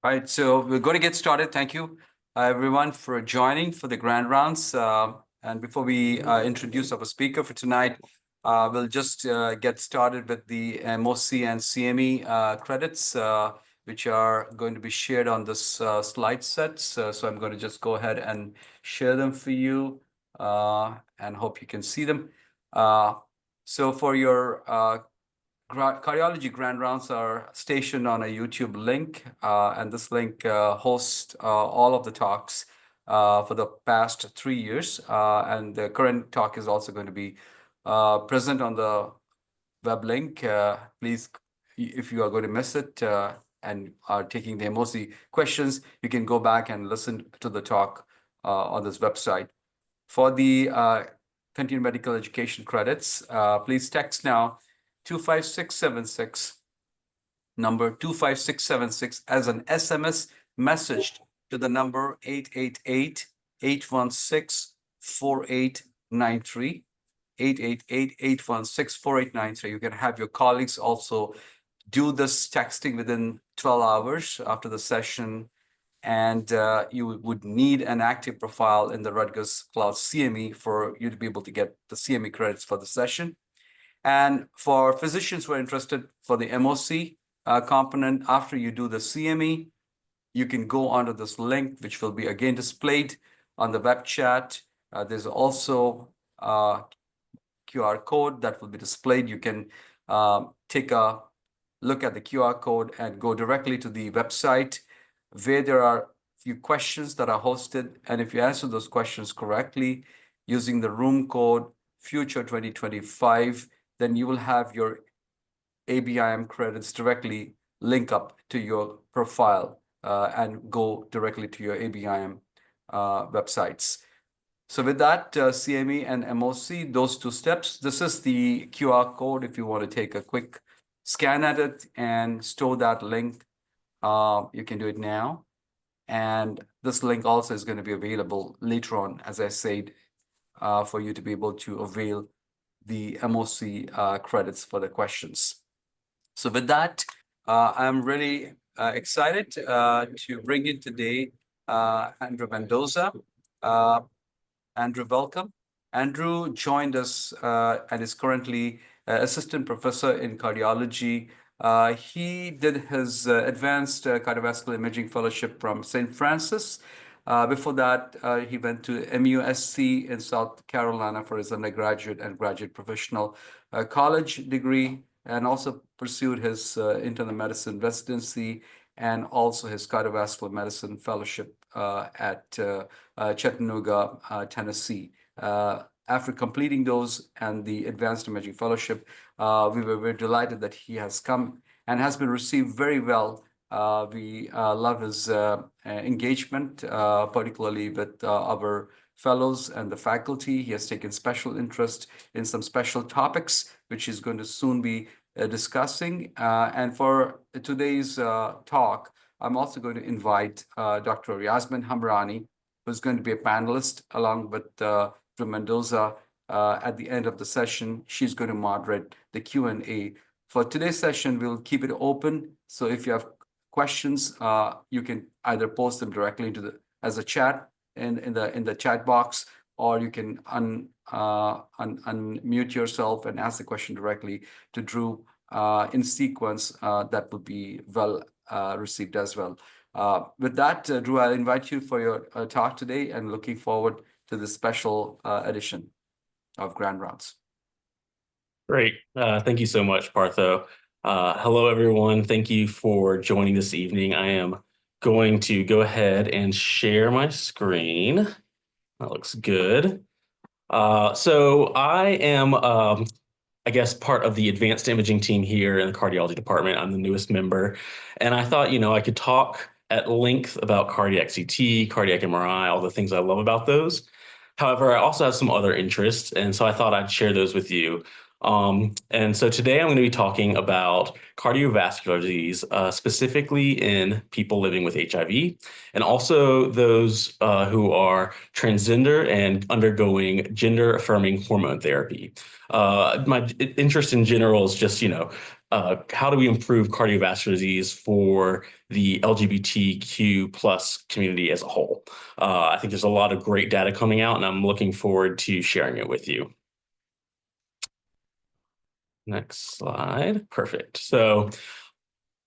Right, so we're going to get started. Thank you, everyone, for joining for the grand rounds. And before we introduce our speaker for tonight, we'll just get started with the MOC and CME credits, which are going to be shared on this slide set. So I'm going to just go ahead and share them for you and hope you can see them. So for your cardiology grand rounds are stationed on a YouTube link, and this link hosts all of the talks for the past 3 years. And the current talk is also going to be present on the web link. Please, if you are going to miss it and are taking the MOC questions, you can go back and listen to the talk on this website. For the continuing medical education credits, please text now 25676, number 25676 as an SMS message to the number 888-816-4893. 888-816-4893. You can have your colleagues also do this texting within 12 hours after the session. And you would need an active profile in the Rutgers Cloud CME for you to be able to get the CME credits for the session. And for physicians who are interested for the MOC component, after you do the CME, you can go onto this link, which will be again displayed on the web chat. There's also a QR code that will be displayed. You can take a look at the QR code and go directly to the website where there are a few questions that are hosted. And if you answer those questions correctly using the room code future 2025, then you will have your ABIM credits directly link up to your profile and go directly to your ABIM websites. So with that, CME and MOC, those two steps, this is the QR code if you want to take a quick scan at it and store that link. You can do it now. And this link also is going to be available later on, as I said, for you to be able to avail the MOC credits for the questions. So with that, I'm really excited to bring in today Andrew Mendoza. Andrew, welcome. Andrew joined us and is currently assistant professor in cardiology. He did his advanced cardiovascular imaging fellowship from St. Francis. Before that, he went to MUSC in South Carolina for his undergraduate and graduate professional college degree, and also pursued his internal medicine residency and also his cardiovascular medicine fellowship at Chattanooga, Tennessee. After completing those and the advanced imaging fellowship, we were very delighted that he has come and has been received very well. We love his engagement, particularly with our fellows and the faculty. He has taken special interest in some special topics, which he's going to soon be discussing. And for today's talk, I'm also going to invite Dr. Yasmin Hamrani, who's going to be a panelist along with Drew Mendoza. At the end of the session, she's going to moderate the Q&A. For today's session, we'll keep it open. So if you have questions, you can either post them directly into as a chat in the chat box, or you can unmute yourself and ask the question directly to Drew in sequence. That would be well received as well. With that, Drew, I'll invite you for your talk today, and looking forward to this special edition of Grand Rounds. Great. Thank you so much, Partho. Hello, everyone. Thank you for joining this evening. I am going to go ahead and share my screen. That looks good. So I am, I guess, part of the advanced imaging team here in the cardiology department. I'm the newest member. And I thought, I could talk at length about cardiac CT, cardiac MRI, all the things I love about those. However, I also have some other interests, and so I thought I'd share those with you. And so today I'm going to be talking about cardiovascular disease, specifically in people living with HIV, and also those who are transgender and undergoing gender-affirming hormone therapy. My interest in general is just, how do we improve cardiovascular disease for the LGBTQ plus community as a whole? I think there's a lot of great data coming out, and I'm looking forward to sharing it with you. Next slide. Perfect. So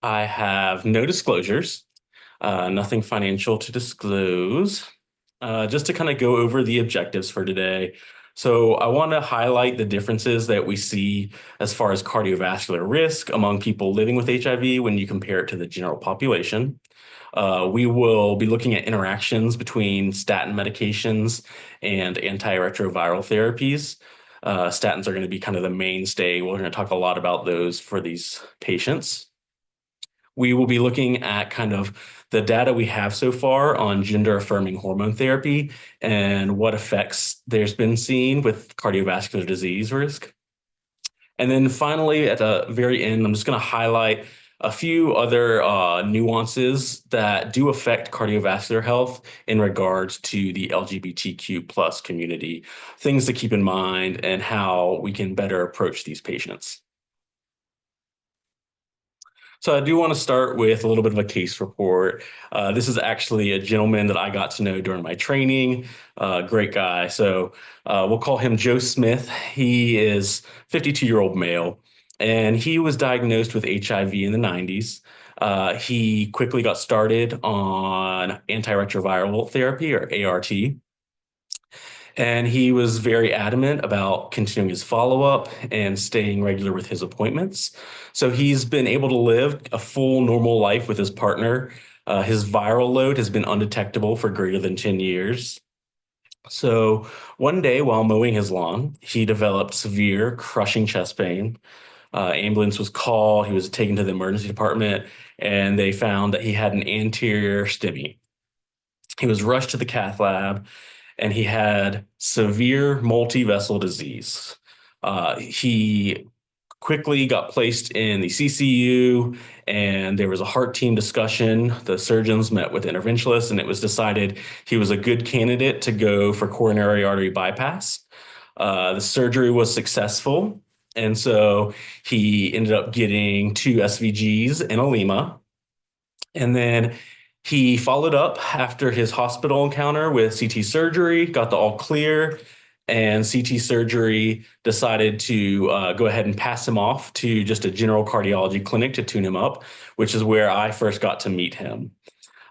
I have no disclosures, nothing financial to disclose. Just to kind of go over the objectives for today. So I want to highlight the differences that we see as far as cardiovascular risk among people living with HIV when you compare it to the general population. We will be looking at interactions between statin medications and anti-retroviral therapies. Statins are going to be kind of the mainstay. We're going to talk a lot about those for these patients. We will be looking at kind of the data we have so far on gender-affirming hormone therapy and what effects there's been seen with cardiovascular disease risk. And then finally, at the very end, I'm just going to highlight a few other nuances that do affect cardiovascular health in regards to the LGBTQ plus community, things to keep in mind and how we can better approach these patients. So I do want to start with a little bit of a case report. This is actually a gentleman that I got to know during my training. Great guy. So we'll call him Joe Smith. He is a 52-year-old male, and he was diagnosed with HIV in the 90s. He quickly got started on anti-retroviral therapy, or ART. And he was very adamant about continuing his follow-up and staying regular with his appointments. So he's been able to live a full normal life with his partner. His viral load has been undetectable for greater than 10 years. So one day while mowing his lawn, he developed severe crushing chest pain. Ambulance was called. He was taken to the emergency department, and they found that he had an anterior STEMI. He was rushed to the cath lab, and he had severe multi-vessel disease. He quickly got placed in the CCU, and there was a heart team discussion. The surgeons met with interventionists, and it was decided he was a good candidate to go for coronary artery bypass. The surgery was successful, and so he ended up getting 2 SVGs and a lima. And then he followed up after his hospital encounter with CT surgery, got the all clear, and CT surgery decided to go ahead and pass him off to just a general cardiology clinic to tune him up, which is where I first got to meet him.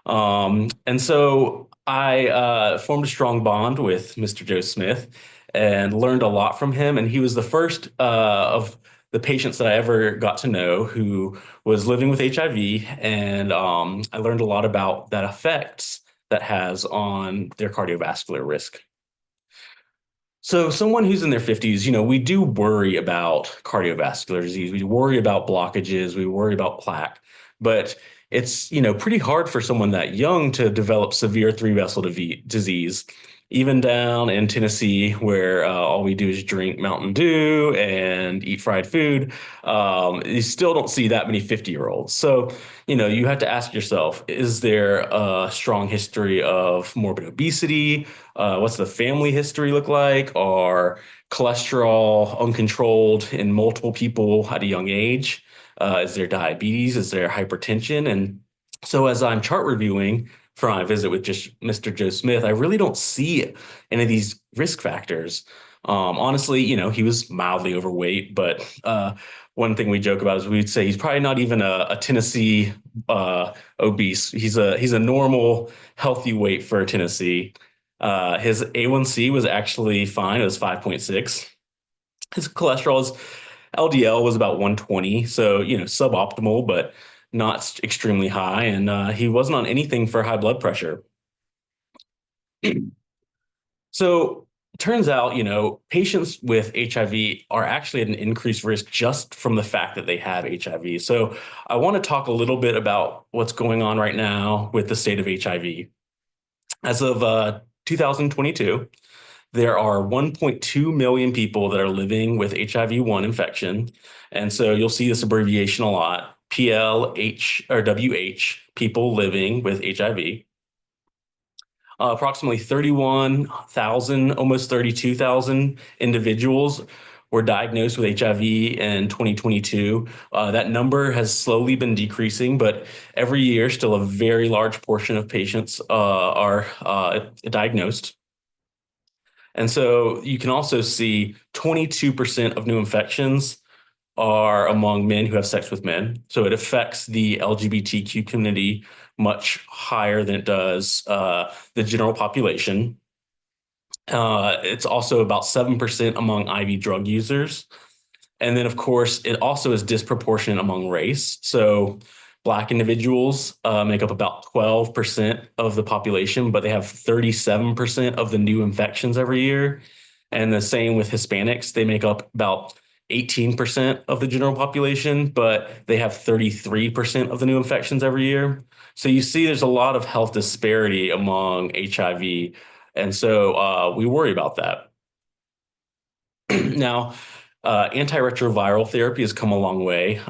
And so I formed a strong bond with Mr. Joe Smith and learned a lot from him. And he was the first of the patients that I ever got to know who was living with HIV. And I learned a lot about that effects that has on their cardiovascular risk. So someone who's in their 50s, we do worry about cardiovascular disease. We worry about blockages. We worry about plaque. But it's, pretty hard for someone that young to develop severe three-vessel disease, even down in Tennessee, where all we do is drink Mountain Dew and eat fried food. You still don't see that many 50-year-olds. So, you have to ask yourself, is there a strong history of morbid obesity? What's the family history look like? Are cholesterol uncontrolled in multiple people at a young age? Is there diabetes? Is there hypertension? And so as I'm chart reviewing for my visit with just Mr. Joe Smith, I really don't see any of these risk factors. Honestly, he was mildly overweight, but one thing we joke about is we'd say he's probably not even a Tennessee obese. He's a normal, healthy weight for Tennessee. His A1C was actually fine. It was 5.6. His LDL was about 120, so suboptimal, but not extremely high, and he wasn't on anything for high blood pressure. So it turns out, patients with HIV are actually at an increased risk just from the fact that they have HIV. So I want to talk a little bit about what's going on right now with the state of HIV. As of 2022, there are 1.2 million people that are living with HIV-1 infection. And so you'll see this abbreviation a lot, PLH or WH, people living with HIV. Approximately 31,000, almost 32,000 individuals were diagnosed with HIV in 2022. That number has slowly been decreasing, but every year, still a very large portion of patients are diagnosed. And so you can also see 22% of new infections are among men who have sex with men. So it affects the LGBTQ community much higher than it does the general population. It's also about 7% among IV drug users. And then, of course, it also is disproportionate among race. So Black individuals make up about 12% of the population, but they have 37% of the new infections every year. And the same with Hispanics. They make up about 18% of the general population, but they have 33% of the new infections every year. So you see there's a lot of health disparity among HIV. And so we worry about that. Now, anti-retroviral therapy has come a long way.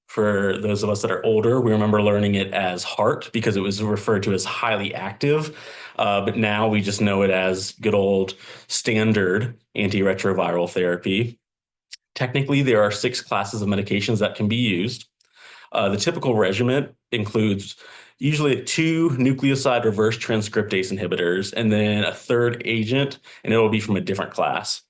For those of us that are older, we remember learning it as HAART because it was referred to as highly active. But now we just know it as good old standard anti-retroviral therapy. Technically, there are 6 classes of medications that can be used. The typical regimen includes usually 2 nucleoside reverse transcriptase inhibitors and then a third agent, and it'll be from a different class.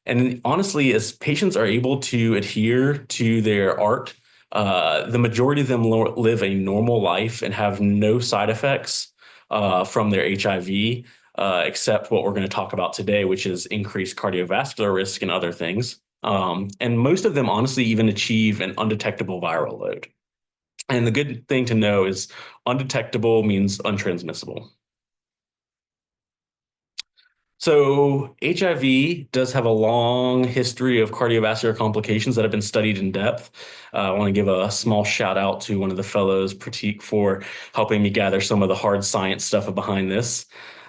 And honestly, as patients are able to adhere to their ART, the majority of them live a normal life and have no side effects from their HIV, except what we're going to talk about today, which is increased cardiovascular risk and other things. And most of them honestly even achieve an undetectable viral load. And the good thing to know is undetectable means untransmissible. So HIV does have a long history of cardiovascular complications that have been studied in depth. I want to give a small shout out to one of the fellows, Pratik, for helping me gather some of the hard science stuff behind this.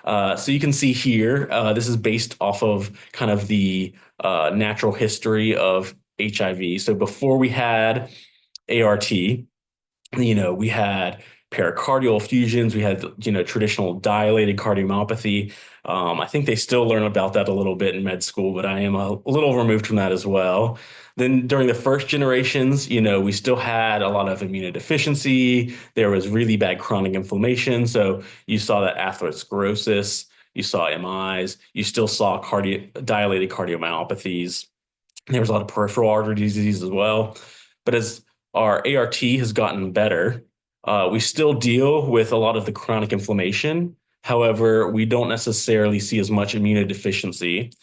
So you can see here, this is based off of kind of the natural history of HIV. So before we had ART, we had pericardial effusions, we had, traditional dilated cardiomyopathy. I think they still learn about that a little bit in med school, but I am a little removed from that as well. Then during the first generations, we still had a lot of immunodeficiency. There was really bad chronic inflammation. So you saw that atherosclerosis, you saw MIs, you still saw dilated cardiomyopathies. There was a lot of peripheral artery disease as well. But as our ART has gotten better, we still deal with a lot of the chronic inflammation. However, we don't necessarily see as much immunodeficiency.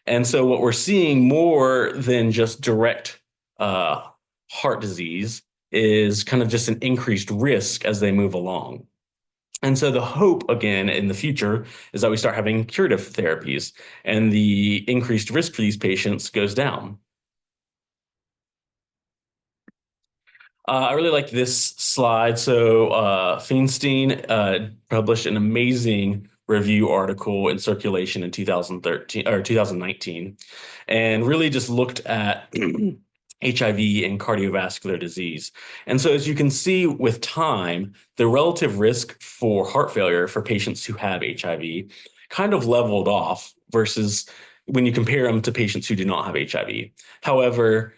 And so what we're seeing more than just direct heart disease is kind of just an increased risk as they move along. And so the hope, again, in the future is that we start having curative therapies and the increased risk for these patients goes down. I really like this slide. So Feinstein published an amazing review article in Circulation in 2013 or 2019, and really just looked at HIV and cardiovascular disease. And so as you can see with time, the relative risk for heart failure for patients who have HIV kind of leveled off versus when you compare them to patients who do not have HIV. However,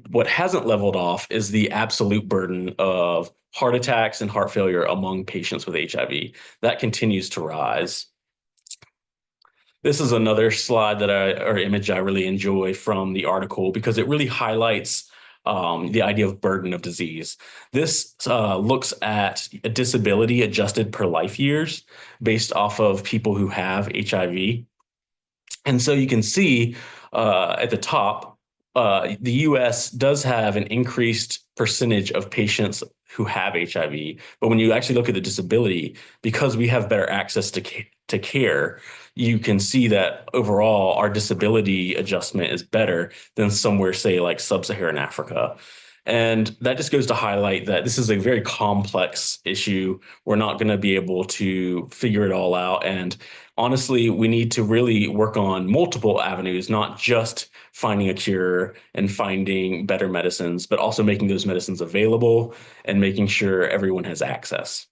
what hasn't leveled off is the absolute burden of heart attacks and heart failure among patients with HIV. That continues to rise. This is another slide or image I really enjoy from the article because it really highlights the idea of burden of disease. This looks at a disability adjusted per life years based off of people who have HIV. And so you can see at the top, the US does have an increased percentage of patients who have HIV. But when you actually look at the disability, because we have better access to care, you can see that overall our disability adjustment is better than somewhere, say, like sub-Saharan Africa. And that just goes to highlight that this is a very complex issue. We're not going to be able to figure it all out. And honestly, we need to really work on multiple avenues, not just finding a cure and finding better medicines, but also making those medicines available and making sure everyone has access.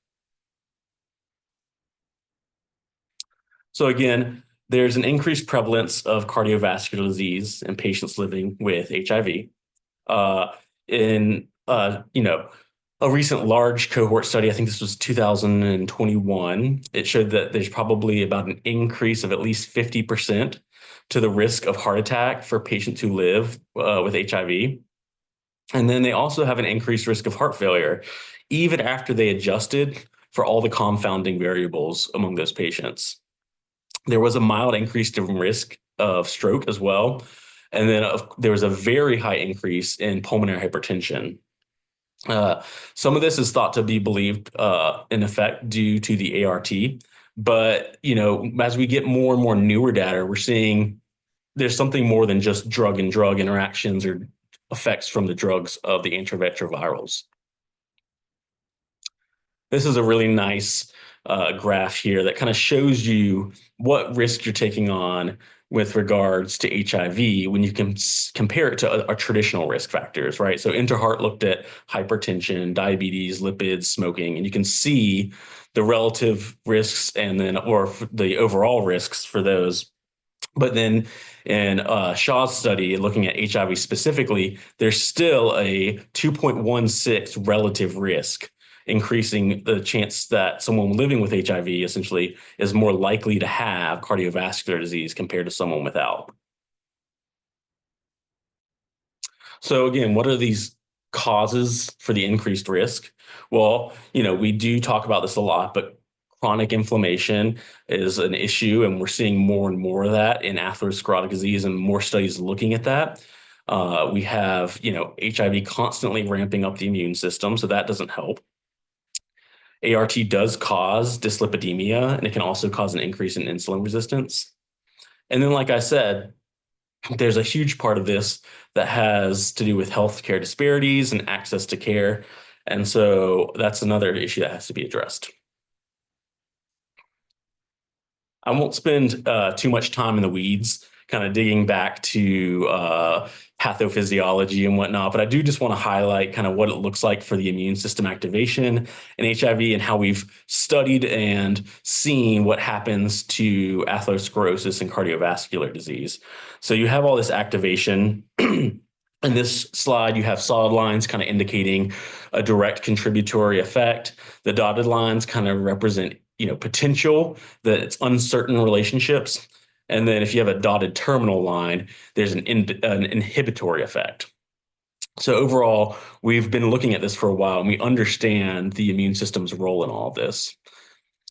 So again, there's an increased prevalence of cardiovascular disease in patients living with HIV. In a recent large cohort study, I think this was 2021, it showed that there's probably about an increase of at least 50% to the risk of heart attack for patients who live with HIV. And then they also have an increased risk of heart failure, even after they adjusted for all the confounding variables among those patients. There was a mild increase in risk of stroke as well. And then there was a very high increase in pulmonary hypertension. Some of this is thought to be believed in effect due to the ART. But, as we get more and more newer data, we're seeing there's something more than just drug and drug interactions or effects from the drugs of the anti-retrovirals. This is a really nice graph here that kind of shows you what risk you're taking on with regards to HIV when you can compare it to our traditional risk factors, right? So Interheart looked at hypertension, diabetes, lipids, smoking, and you can see the relative risks and then or the overall risks for those. But then in Shaw's study, looking at HIV specifically, there's still a 2.16 relative risk, increasing the chance that someone living with HIV essentially is more likely to have cardiovascular disease compared to someone without. So again, what are these causes for the increased risk? Well, we do talk about this a lot, but chronic inflammation is an issue, and we're seeing more and more of that in atherosclerotic disease and more studies looking at that. We have, HIV constantly ramping up the immune system, so that doesn't help. ART does cause dyslipidemia, and it can also cause an increase in insulin resistance. And then, like I said, there's a huge part of this that has to do with healthcare disparities and access to care. And so that's another issue that has to be addressed. I won't spend too much time in the weeds, kind of digging back to pathophysiology and whatnot, but I do just want to highlight kind of what it looks like for the immune system activation in HIV and how we've studied and seen what happens to atherosclerosis and cardiovascular disease. So you have all this activation. In this slide, you have solid lines kind of indicating a direct contributory effect. The dotted lines kind of represent potential, that it's uncertain relationships. And then if you have a dotted terminal line, there's an inhibitory effect. So overall, we've been looking at this for a while, and we understand the immune system's role in all of this.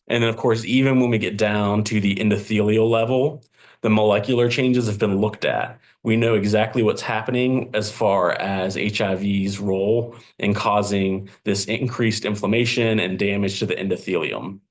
And then, of course, even when we get down to the endothelial level, the molecular changes have been looked at. We know exactly what's happening as far as HIV's role in causing this increased inflammation and damage to the endothelium.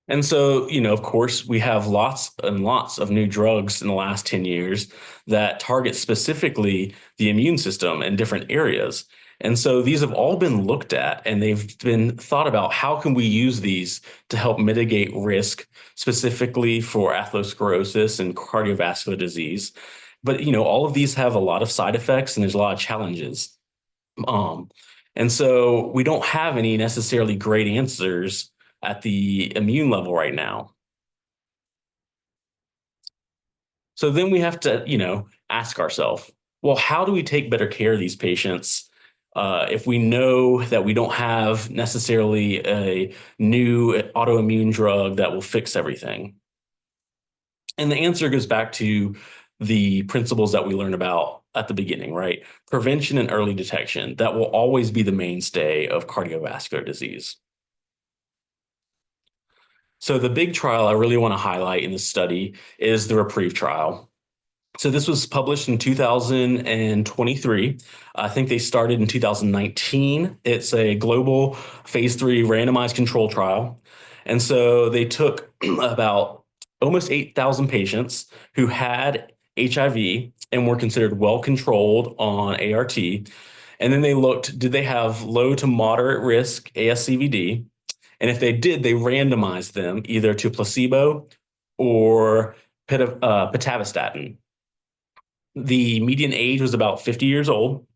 And so, of course, we have lots and lots of new drugs in the last 10 years that target specifically the immune system in different areas. And so these have all been looked at, and they've been thought about how can we use these to help mitigate risk specifically for atherosclerosis and cardiovascular disease. But, all of these have a lot of side effects and there's a lot of challenges. And so we don't have any necessarily great answers at the immune level right now. So then we have to, ask ourselves, well, how do we take better care of these patients if we know that we don't have necessarily a new autoimmune drug that will fix everything? And the answer goes back to the principles that we learned about at the beginning, right? Prevention and early detection, that will always be the mainstay of cardiovascular disease. So the big trial I really want to highlight in this study is the Reprieve trial. So this was published in 2023. I think they started in 2019. It's a global phase 3 randomized control trial. And so they took about almost 8,000 patients who had HIV and were considered well controlled on ART. And then they looked, did they have low to moderate risk ASCVD? And if they did, they randomized them either to placebo or pitavastatin. The median age was about 50 years old.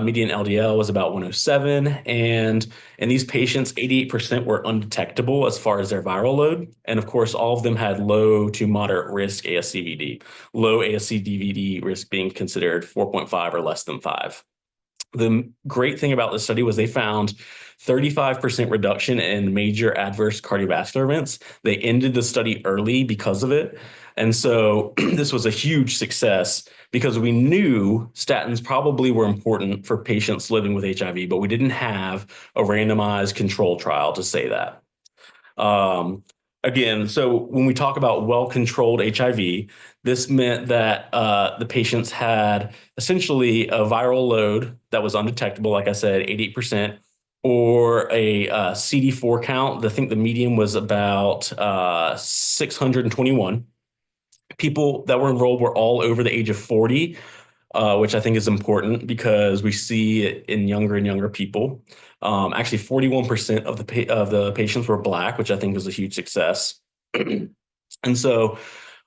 Median LDL was about 107. And in these patients, 88% were undetectable as far as their viral load. And of course, all of them had low to moderate risk ASCVD, low ASCVD risk being considered 4.5 or less than 5. The great thing about this study was they found 35% reduction in major adverse cardiovascular events. They ended the study early because of it. And so this was a huge success because we knew statins probably were important for patients living with HIV, but we didn't have a randomized control trial to say that. Again, so when we talk about well-controlled HIV, this meant that the patients had essentially a viral load that was undetectable, like I said, 88%, or a CD4 count. I think the median was about 621. People that were enrolled were all over the age of 40, which I think is important because we see it in younger and younger people. Actually, 41% of the patients were Black, which I think was a huge success. And so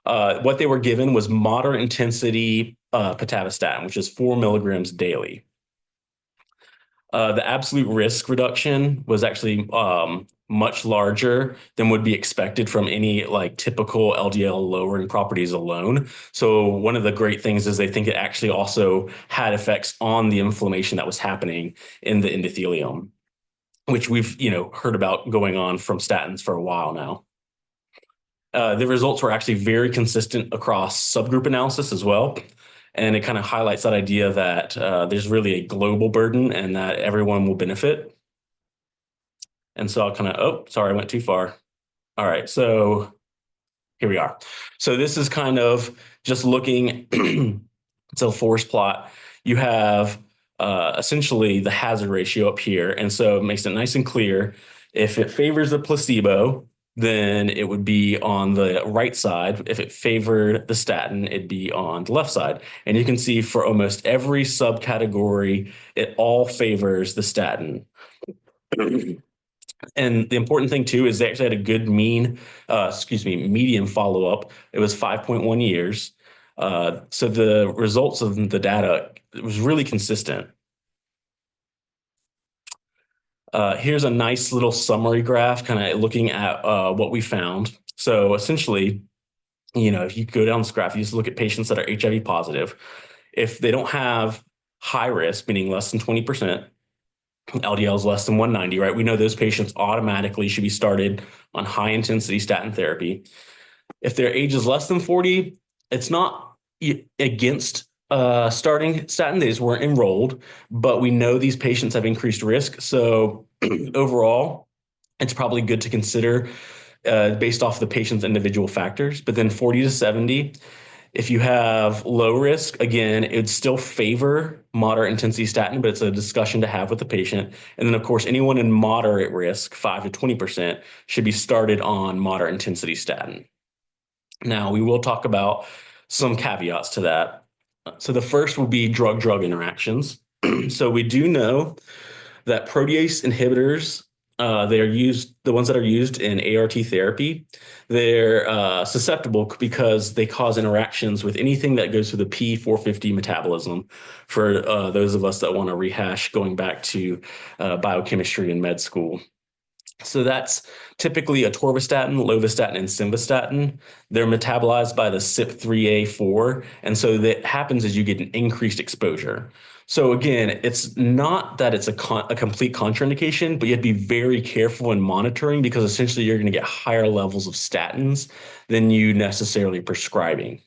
what they were given was moderate intensity pitavastatin, which is 4 milligrams daily. The absolute risk reduction was actually much larger than would be expected from any like typical LDL lowering properties alone. So one of the great things is they think it actually also had effects on the inflammation that was happening in the endothelium, which we've heard about going on from statins for a while now. The results were actually very consistent across subgroup analysis as well. And it kind of highlights that idea that there's really a global burden and that everyone will benefit. And so I'll kind of, oh, sorry, I went too far. All right, so here we are. So this is kind of just looking, it's a forest plot. You have essentially the hazard ratio up here. And so it makes it nice and clear. If it favors the placebo, then it would be on the right side. If it favored the statin, it'd be on the left side. And you can see for almost every subcategory, it all favors the statin. And the important thing too is they actually had a good median follow-up. It was 5.1 years. So the results of the data, it was really consistent. Here's a nice little summary graph kind of looking at what we found. So essentially, if you go down this graph, you just look at patients that are HIV positive. If they don't have high risk, meaning less than 20%, LDL is less than 190, right? We know those patients automatically should be started on high intensity statin therapy. If their age is less than 40, it's not against starting statin. They just weren't enrolled, but we know these patients have increased risk. So overall, it's probably good to consider based off the patient's individual factors. But then 40 to 70, if you have low risk, again, it would still favor moderate intensity statin, but it's a discussion to have with the patient. And then, of course, anyone in moderate risk, 5 to 20%, should be started on moderate intensity statin. Now, we will talk about some caveats to that. So the first will be drug-drug interactions. So we do know that protease inhibitors, the ones that are used in ART therapy, they're susceptible because they cause interactions with anything that goes through the P450 metabolism for those of us that want to rehash going back to biochemistry in med school. So that's typically atorvastatin, lovastatin, and simvastatin. They're metabolized by the CYP3A4. And so that happens as you get an increased exposure. So again, it's not that it's a complete contraindication, but you have to be very careful in monitoring because essentially you're going to get higher levels of statins than you necessarily prescribing.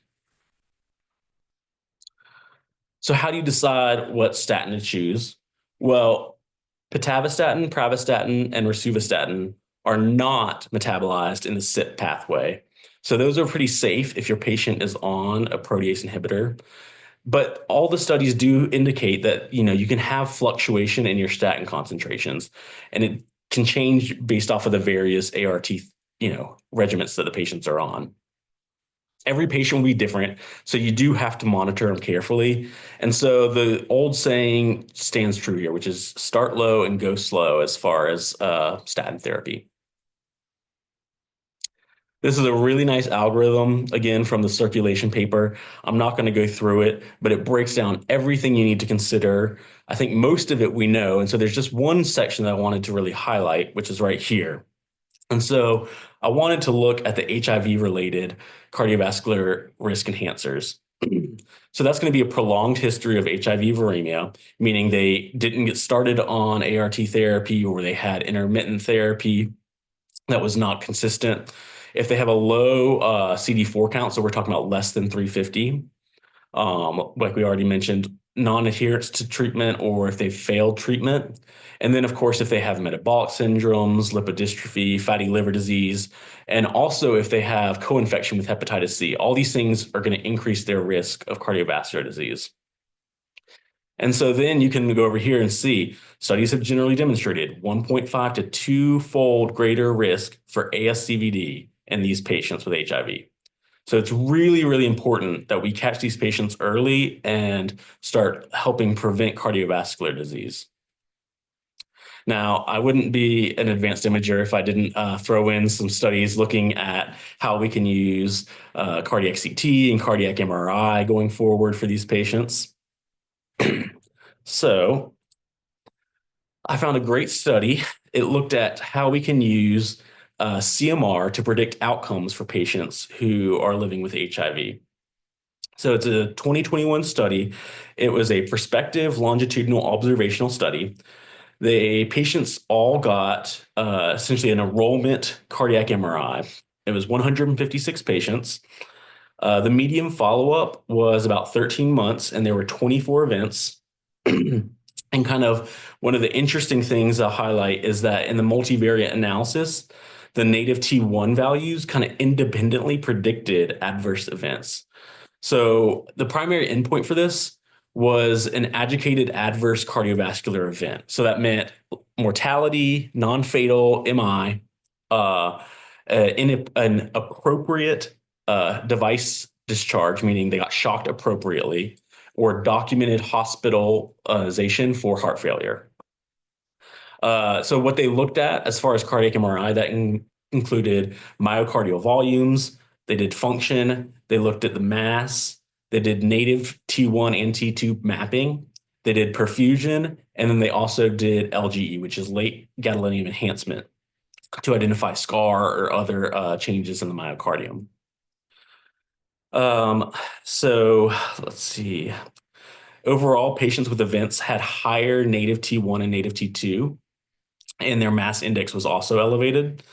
So how do you decide what statin to choose? Well, pitavastatin, pravastatin, and rosuvastatin are not metabolized in the CYP pathway. So those are pretty safe if your patient is on a protease inhibitor. But all the studies do indicate that, you can have fluctuation in your statin concentrations, and it can change based off of the various ART, regimens that the patients are on. Every patient will be different, so you do have to monitor them carefully. And so the old saying stands true here, which is start low and go slow as far as statin therapy. This is a really nice algorithm, again, from the circulation paper. I'm not going to go through it, but it breaks down everything you need to consider. I think most of it we know. And so there's just one section that I wanted to really highlight, which is right here. And so I wanted to look at the HIV related cardiovascular risk enhancers. So that's going to be a prolonged history of HIV viremia, meaning they didn't get started on ART therapy or they had intermittent therapy that was not consistent. If they have a low CD4 count, so we're talking about less than 350, like we already mentioned, non-adherence to treatment or if they failed treatment. And then, of course, if they have metabolic syndromes, lipodystrophy, fatty liver disease, and also if they have co-infection with hepatitis C, all these things are going to increase their risk of cardiovascular disease. And so then you can go over here and see studies have generally demonstrated 1.5 to 2-fold greater risk for ASCVD in these patients with HIV. So it's really, really important that we catch these patients early and start helping prevent cardiovascular disease. Now, I wouldn't be an advanced imager if I didn't throw in some studies looking at how we can use cardiac CT and cardiac MRI going forward for these patients. So I found a great study. It looked at how we can use CMR to predict outcomes for patients who are living with HIV. So it's a 2021 study. It was a prospective longitudinal observational study. The patients all got essentially an enrollment cardiac MRI. It was 156 patients. The median follow-up was about 13 months, and there were 24 events. And kind of one of the interesting things I'll highlight is that in the multivariate analysis, the native T1 values kind of independently predicted adverse events. So the primary endpoint for this was an adjudicated adverse cardiovascular event. So that meant mortality, non-fatal MI, an appropriate device discharge, meaning they got shocked appropriately, or documented hospitalization for heart failure. So what they looked at as far as cardiac MRI, that included myocardial volumes, they did function, they looked at the mass, they did native T1 and T2 mapping, they did perfusion, and then they also did LGE, which is late gadolinium enhancement, to identify scar or other changes in the myocardium. So let's see. Overall, patients with events had higher native T1 and native T2, and their mass index was also elevated.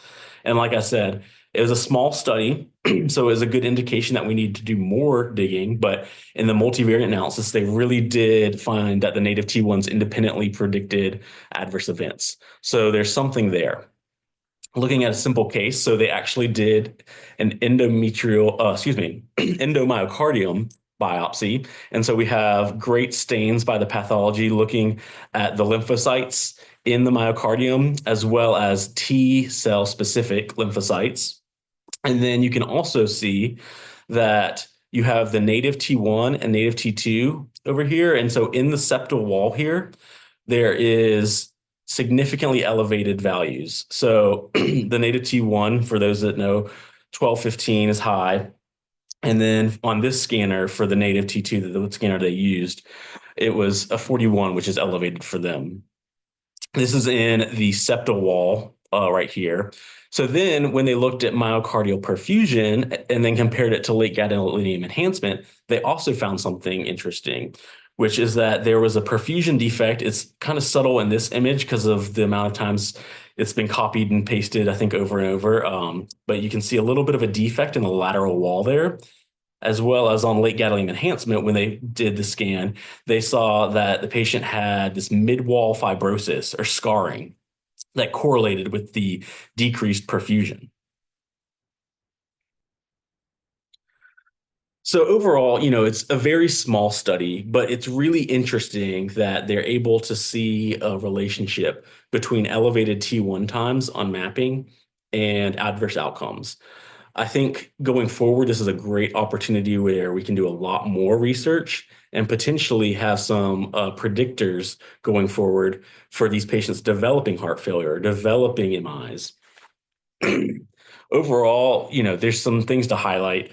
And like I said, it was a small study, so it was a good indication that we need to do more digging. But in the multivariate analysis, they really did find that the native T1s independently predicted adverse events. So there's something there. Looking at a simple case, so they actually did an endomyocardium biopsy. And so we have great stains by the pathology looking at the lymphocytes in the myocardium, as well as T cell specific lymphocytes. And then you can also see that you have the native T1 and native T2 over here. And so in the septal wall here, there is significantly elevated values. So the native T1, for those that know, 1215 is high. And then on this scanner for the native T2, the scanner they used, it was a 41, which is elevated for them. This is in the septal wall right here. So then when they looked at myocardial perfusion and then compared it to late gadolinium enhancement, they also found something interesting, which is that there was a perfusion defect. It's kind of subtle in this image because of the amount of times it's been copied and pasted, I think, over and over. But you can see a little bit of a defect in the lateral wall there, as well as on late gadolinium enhancement. When they did the scan, they saw that the patient had this mid-wall fibrosis or scarring that correlated with the decreased perfusion. So overall, it's a very small study, but it's really interesting that they're able to see a relationship between elevated T1 times on mapping and adverse outcomes. I think going forward, this is a great opportunity where we can do a lot more research and potentially have some predictors going forward for these patients developing heart failure, developing MIs. overall, there's some things to highlight.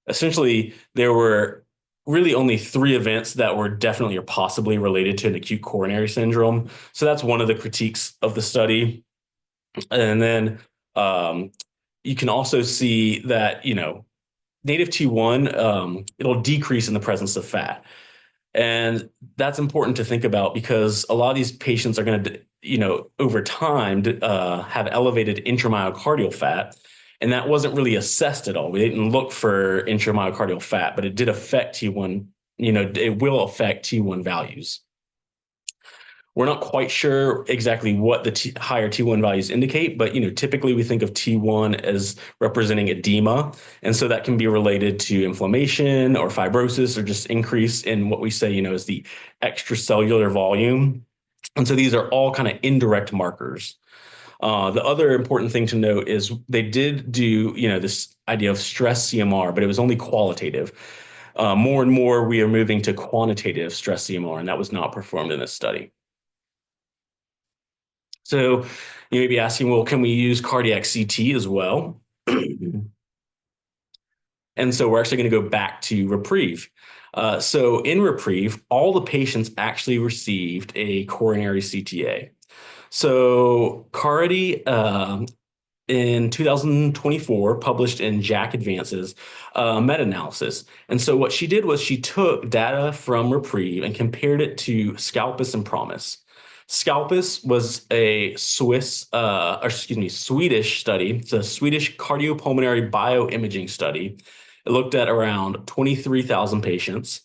Essentially, there were really only 3 events that were definitely or possibly related to an acute coronary syndrome. So that's one of the critiques of the study. And then you can also see that, native T1, it'll decrease in the presence of fat. And that's important to think about because a lot of these patients are going to, over time, have elevated intramyocardial fat. And that wasn't really assessed at all. We didn't look for intramyocardial fat, but it did affect T1, it will affect T1 values. We're not quite sure exactly what the higher T1 values indicate, but typically we think of T1 as representing edema, and so that can be related to inflammation or fibrosis or just increase in what we say is the extracellular volume. And so these are all kind of indirect markers. The other important thing to note is they did do this idea of stress CMR, but it was only qualitative. More and more we are moving to quantitative stress CMR, and that was not performed in this study. So you may be asking, well, can we use cardiac CT as well? And so we're actually going to go back to Reprieve. So in Reprieve, all the patients actually received a coronary CTA. So Cardi in 2024 published in JACC Advances meta-analysis. And so what she did was she took data from Reprieve and compared it to Scalpus and Promise. Scalpus was a Swedish study. It's a Swedish cardiopulmonary bioimaging study. It looked at around 23,000 patients.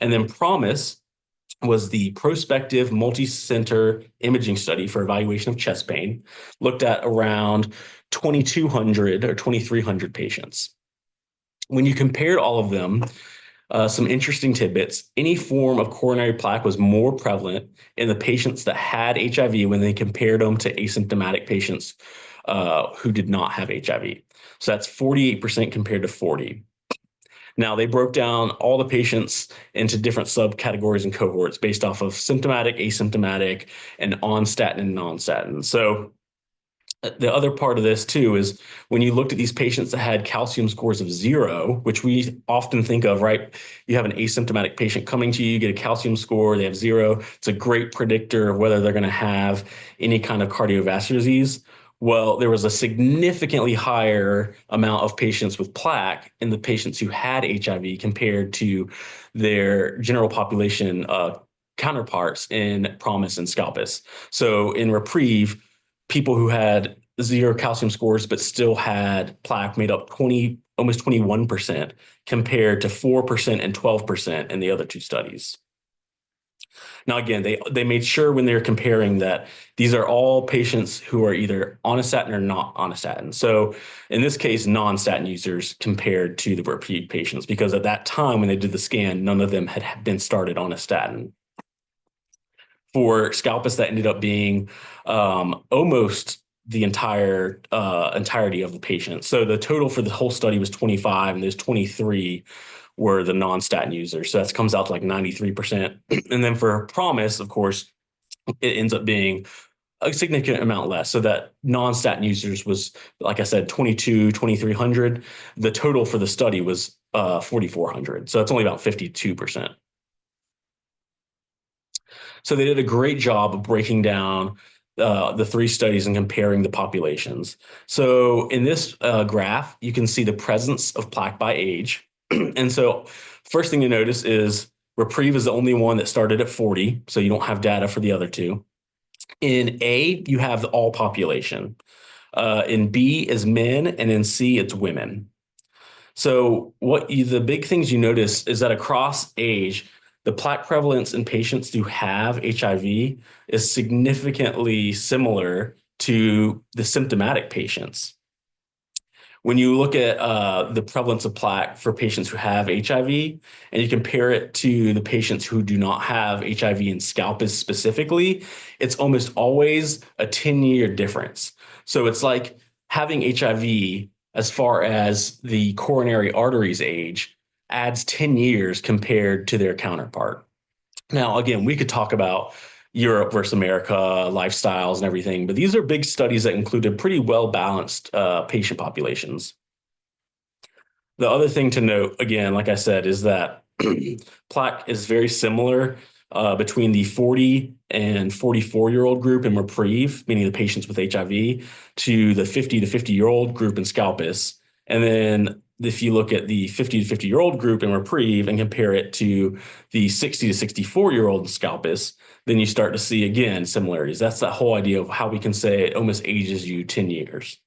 And then Promise was the prospective multi-center imaging study for evaluation of chest pain, looked at around 2,200 or 2,300 patients. When you compared all of them, some interesting tidbits. Any form of coronary plaque was more prevalent in the patients that had HIV when they compared them to asymptomatic patients who did not have HIV. So that's 48% compared to 40%. Now, they broke down all the patients into different subcategories and cohorts based off of symptomatic, asymptomatic, and on statin and non-statin. So the other part of this too is when you looked at these patients that had calcium scores of 0, which we often think of, right? You have an asymptomatic patient coming to you, you get a calcium score, they have 0. It's a great predictor of whether they're going to have any kind of cardiovascular disease. Well, there was a significantly higher amount of patients with plaque in the patients who had HIV compared to their general population counterparts in Promise and Scalpus. So in Reprieve, people who had 0 calcium scores but still had plaque made up almost 21% compared to 4% and 12% in the other 2 studies. Now, again, they made sure when they're comparing that these are all patients who are either on a statin or not on a statin. So in this case, non-statin users compared to the Reprieve patients, because at that time when they did the scan, none of them had been started on a statin. For Scalpus, that ended up being almost the entirety of the patients. So the total for the whole study was 25, and those 23 were the non-statin users. So that comes out to like 93%. And then for Promise, of course, it ends up being a significant amount less. So that non-statin users was, like I said, 2,300. The total for the study was 4,400. So that's only about 52%. So they did a great job of breaking down the 3 studies and comparing the populations. So in this graph, you can see the presence of plaque by age. And so first thing you notice is Reprieve is the only one that started at 40, so you don't have data for the other 2. In A, you have the all population. In B is men, and in C, it's women. So the big things you notice is that across age, the plaque prevalence in patients who have HIV is significantly similar to the symptomatic patients. When you look at the prevalence of plaque for patients who have HIV and you compare it to the patients who do not have HIV in Scalpus specifically, it's almost always a 10-year difference. So it's like having HIV as far as the coronary arteries age adds 10 years compared to their counterpart. Now, again, we could talk about, Europe versus America, lifestyles and everything. But these are big studies that included pretty well-balanced patient populations. The other thing to note, again, like I said, is that plaque is very similar between the 40 and 44-year-old group in Reprieve, meaning the patients with HIV, to the 50 to 50-year-old group in Scalpus. And then if you look at the 50 to 50-year-old group in Reprieve and compare it to the 60 to 64-year-old in Scalpus, then you start to see, again, similarities. That's that whole idea of how we can say it almost ages you 10 years.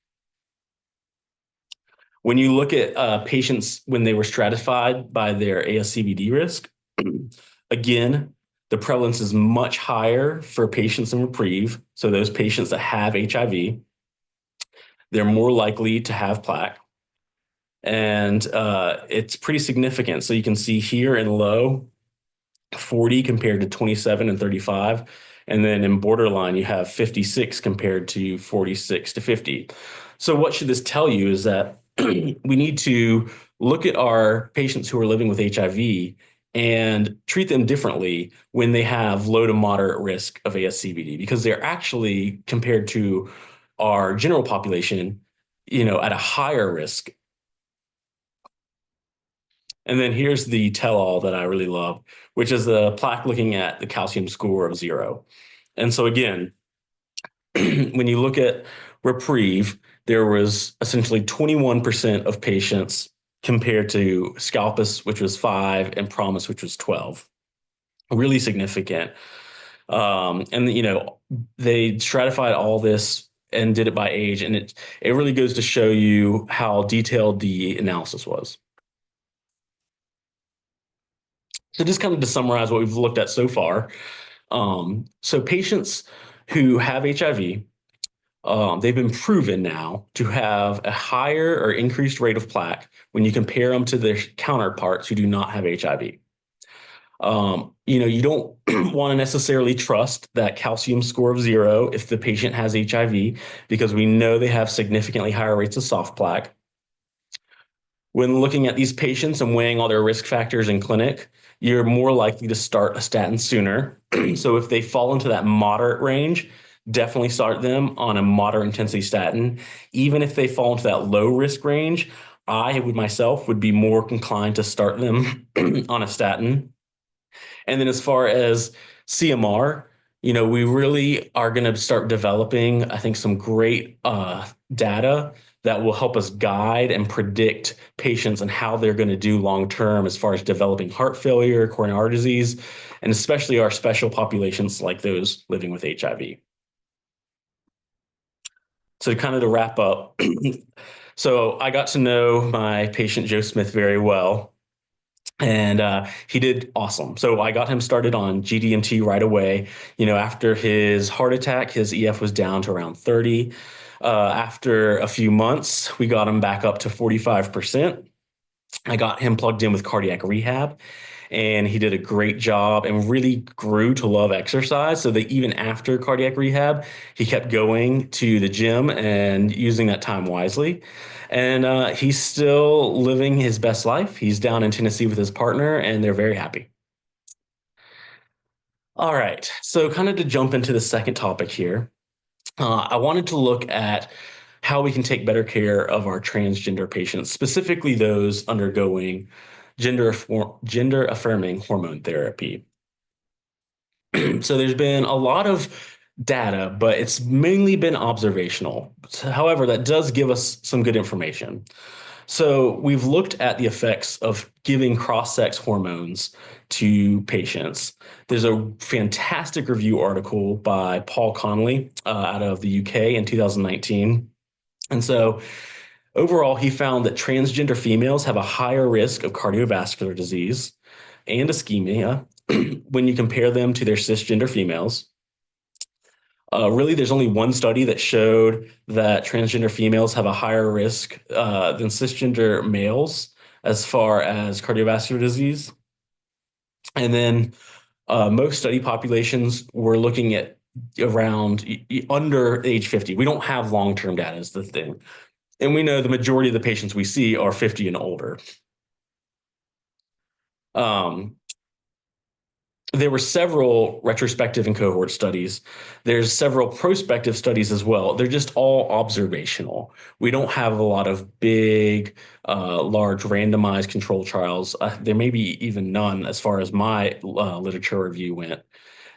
When you look at patients when they were stratified by their ASCVD risk, again, the prevalence is much higher for patients in Reprieve. So those patients that have HIV, they're more likely to have plaque. And it's pretty significant. So you can see here in low, 40 compared to 27 and 35. And then in borderline, you have 56 compared to 46 to 50. So what should this tell you is that we need to look at our patients who are living with HIV and treat them differently when they have low to moderate risk of ASCVD, because they're actually, compared to our general population, at a higher risk. And then here's the tell-all that I really love, which is the plaque looking at the calcium score of 0. And so again, when you look at Reprieve, there was essentially 21% of patients compared to Scalpus, which was 5, and Promise, which was 12. Really significant. And they stratified all this and did it by age, and it really goes to show you how detailed the analysis was. So just kind of to summarize what we've looked at so far. So patients who have HIV, they've been proven now to have a higher or increased rate of plaque when you compare them to their counterparts who do not have HIV. You don't want to necessarily trust that calcium score of 0 if the patient has HIV, because we know they have significantly higher rates of soft plaque. When looking at these patients and weighing all their risk factors in clinic, you're more likely to start a statin sooner. So if they fall into that moderate range, definitely start them on a moderate intensity statin. Even if they fall into that low risk range, I would myself would be more inclined to start them on a statin. And then as far as CMR, we really are going to start developing, I think, some great data that will help us guide and predict patients and how they're going to do long-term as far as developing heart failure, coronary heart disease, and especially our special populations like those living with HIV. So kind of to wrap up, so I got to know my patient Joe Smith very well. And he did awesome. So I got him started on GDMT right away. After his heart attack, his EF was down to around 30. After a few months, we got him back up to 45%. I got him plugged in with cardiac rehab, and he did a great job and really grew to love exercise. So that even after cardiac rehab, he kept going to the gym and using that time wisely. And he's still living his best life. He's down in Tennessee with his partner, and they're very happy. All right. So kind of to jump into the second topic here, I wanted to look at how we can take better care of our transgender patients, specifically those undergoing gender-affirming hormone therapy. So there's been a lot of data, but it's mainly been observational. However, that does give us some good information. So we've looked at the effects of giving cross-sex hormones to patients. There's a fantastic review article by Paul Connolly out of the UK in 2019. And so overall, he found that transgender females have a higher risk of cardiovascular disease and ischemia when you compare them to their cisgender females. Really, there's only one study that showed that transgender females have a higher risk than cisgender males as far as cardiovascular disease. And then most study populations were looking at around under age 50. We don't have long-term data is the thing. And we know the majority of the patients we see are 50 and older. there were several retrospective and cohort studies. There's several prospective studies as well. They're just all observational. We don't have a lot of big, large randomized control trials. There may be even none as far as my literature review went.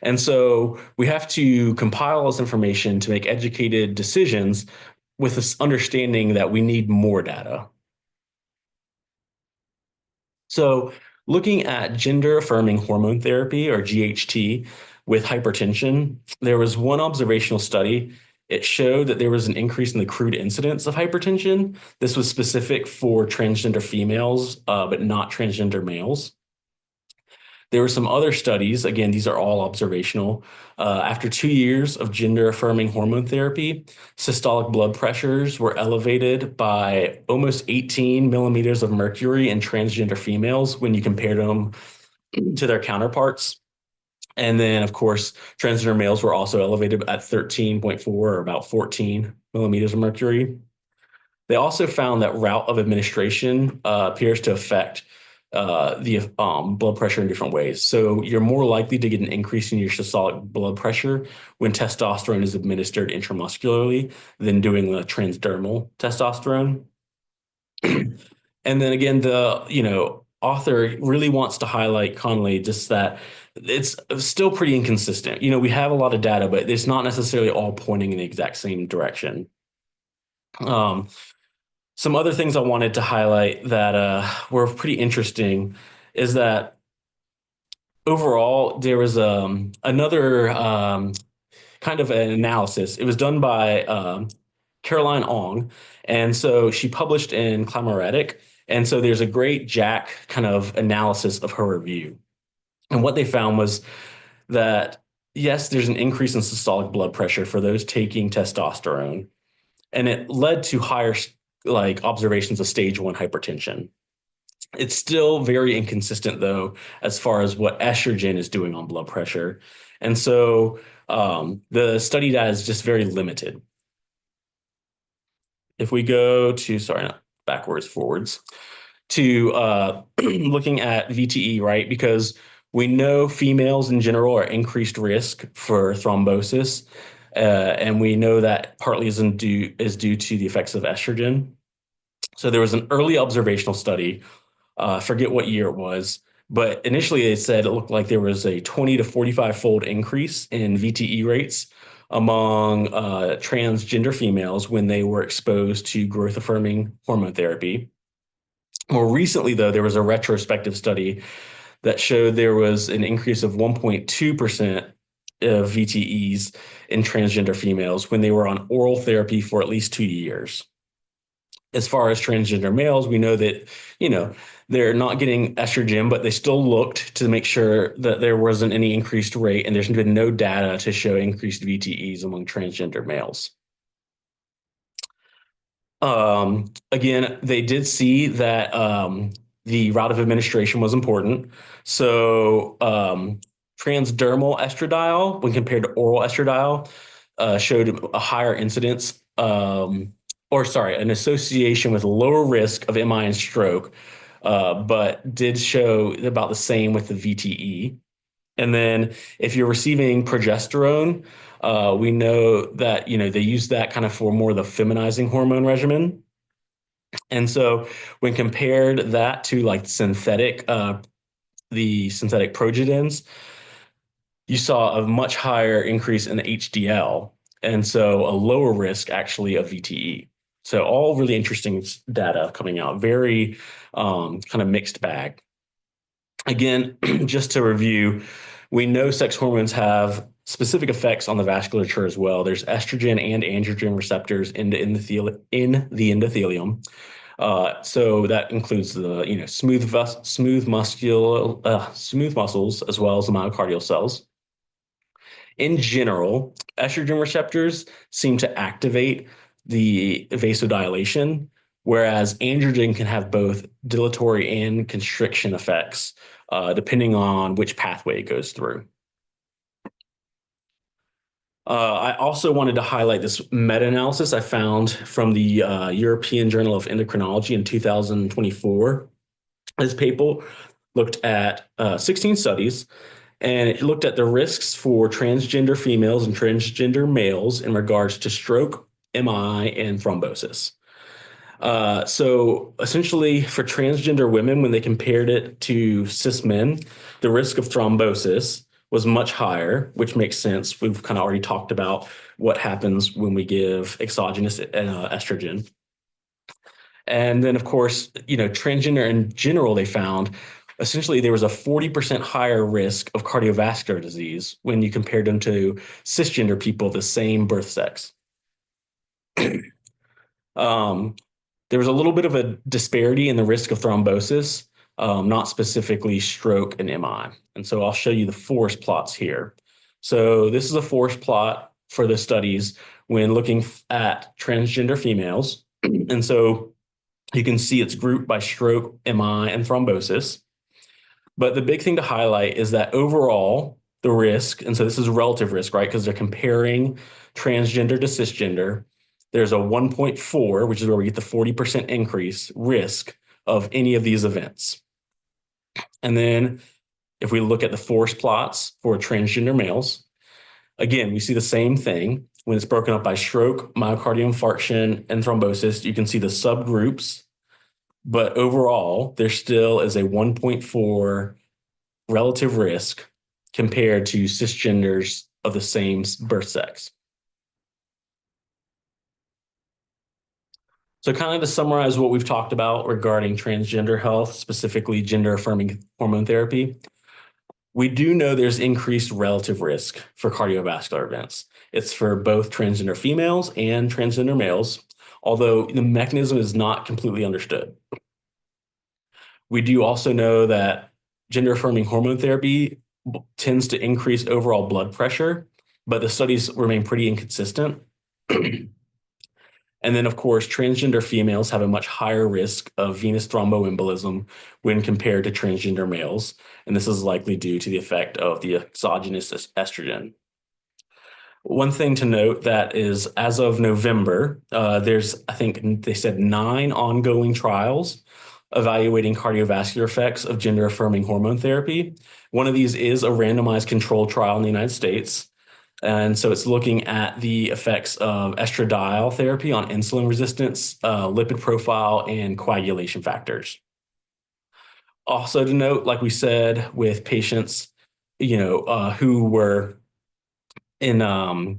And so we have to compile all this information to make educated decisions with this understanding that we need more data. So, looking at gender affirming hormone therapy or GHT with hypertension, there was one observational study. It showed that there was an increase in the crude incidence of hypertension. This was specific for transgender females, but not transgender males. There were some other studies. Again, these are all observational. After 2 years of gender affirming hormone therapy, systolic blood pressures were elevated by almost 18 millimeters of mercury in transgender females when you compared them to their counterparts. And then, of course, transgender males were also elevated at 13.4 or about 14 millimeters of mercury. They also found that route of administration appears to affect the blood pressure in different ways. So you're more likely to get an increase in your systolic blood pressure when testosterone is administered intramuscularly than doing the transdermal testosterone. And then again, the author really wants to highlight Connolly just that it's still pretty inconsistent. We have a lot of data, but it's not necessarily all pointing in the exact same direction. Some other things I wanted to highlight that were pretty interesting is that overall there was another kind of an analysis. It was done by Caroline Ong, and so she published in Climaretic, and so there's a great JACC kind of analysis of her review. And what they found was that yes, there's an increase in systolic blood pressure for those taking testosterone, and it led to higher observations of stage 1 hypertension. It's still very inconsistent though, as far as what estrogen is doing on blood pressure. And so the study data is just very limited. If we go to, sorry, not backwards, forwards, to looking at VTE, right? Because we know females in general are increased risk for thrombosis. And we know that partly is due to the effects of estrogen. So there was an early observational study, forget what year it was, but initially they said it looked like there was a 20 to 45-fold increase in VTE rates among transgender females when they were exposed to growth-affirming hormone therapy. More recently, though, there was a retrospective study that showed there was an increase of 1.2% of VTEs in transgender females when they were on oral therapy for at least 2 years. As far as transgender males, we know that, they're not getting estrogen, but they still looked to make sure that there wasn't any increased rate, and there's been no data to show increased VTEs among transgender males. Again, they did see that the route of administration was important. So transdermal estradiol, when compared to oral estradiol, showed a higher incidence, an association with lower risk of MI and stroke, but did show about the same with the VTE. And then if you're receiving progesterone, we know that, they use that kind of for more of the feminizing hormone regimen. And so when compared that to the synthetic progetins, you saw a much higher increase in the HDL, and so a lower risk actually of VTE. So all really interesting data coming out, very kind of mixed bag. Again, just to review, we know sex hormones have specific effects on the vasculature as well. There's estrogen and androgen receptors in the endothelium. So that includes the smooth muscles as well as the myocardial cells. In general, estrogen receptors seem to activate the vasodilation, whereas androgen can have both dilatory and constriction effects, depending on which pathway it goes through. I also wanted to highlight this meta-analysis I found from the European Journal of Endocrinology in 2024. This paper looked at 16 studies, And it looked at the risks for transgender females and transgender males in regards to stroke, MI, and thrombosis. So essentially, for transgender women, when they compared it to cis men, the risk of thrombosis was much higher, which makes sense. We've kind of already talked about what happens when we give exogenous estrogen. And then, of course, transgender in general, they found essentially there was a 40% higher risk of cardiovascular disease when you compared them to cisgender people of the same birth sex. There was a little bit of a disparity in the risk of thrombosis, not specifically stroke and MI. And so I'll show you the forest plots here. So this is a forest plot for the studies when looking at transgender females. And so you can see it's grouped by stroke, MI, and thrombosis. But the big thing to highlight is that overall, the risk, and so this is relative risk, right? Because they're comparing transgender to cisgender. There's a 1.4, which is where we get the 40% increase risk of any of these events. And then if we look at the forest plots for transgender males, again, we see the same thing. When it's broken up by stroke, myocardial infarction, and thrombosis, you can see the subgroups. But overall, there still is a 1.4 relative risk compared to cisgenders of the same birth sex. So kind of to summarize what we've talked about regarding transgender health, specifically gender-affirming hormone therapy, we do know there's increased relative risk for cardiovascular events. It's for both transgender females and transgender males, although the mechanism is not completely understood. We do also know that gender-affirming hormone therapy tends to increase overall blood pressure, but the studies remain pretty inconsistent. And then, of course, transgender females have a much higher risk of venous thromboembolism when compared to transgender males. And this is likely due to the effect of the exogenous estrogen. One thing to note that is, as of November, there's, I think they said 9 ongoing trials evaluating cardiovascular effects of gender-affirming hormone therapy. One of these is a randomized controlled trial in the United States. And so it's looking at the effects of estradiol therapy on insulin resistance, lipid profile, and coagulation factors. Also to note, like we said, with patients, who were in,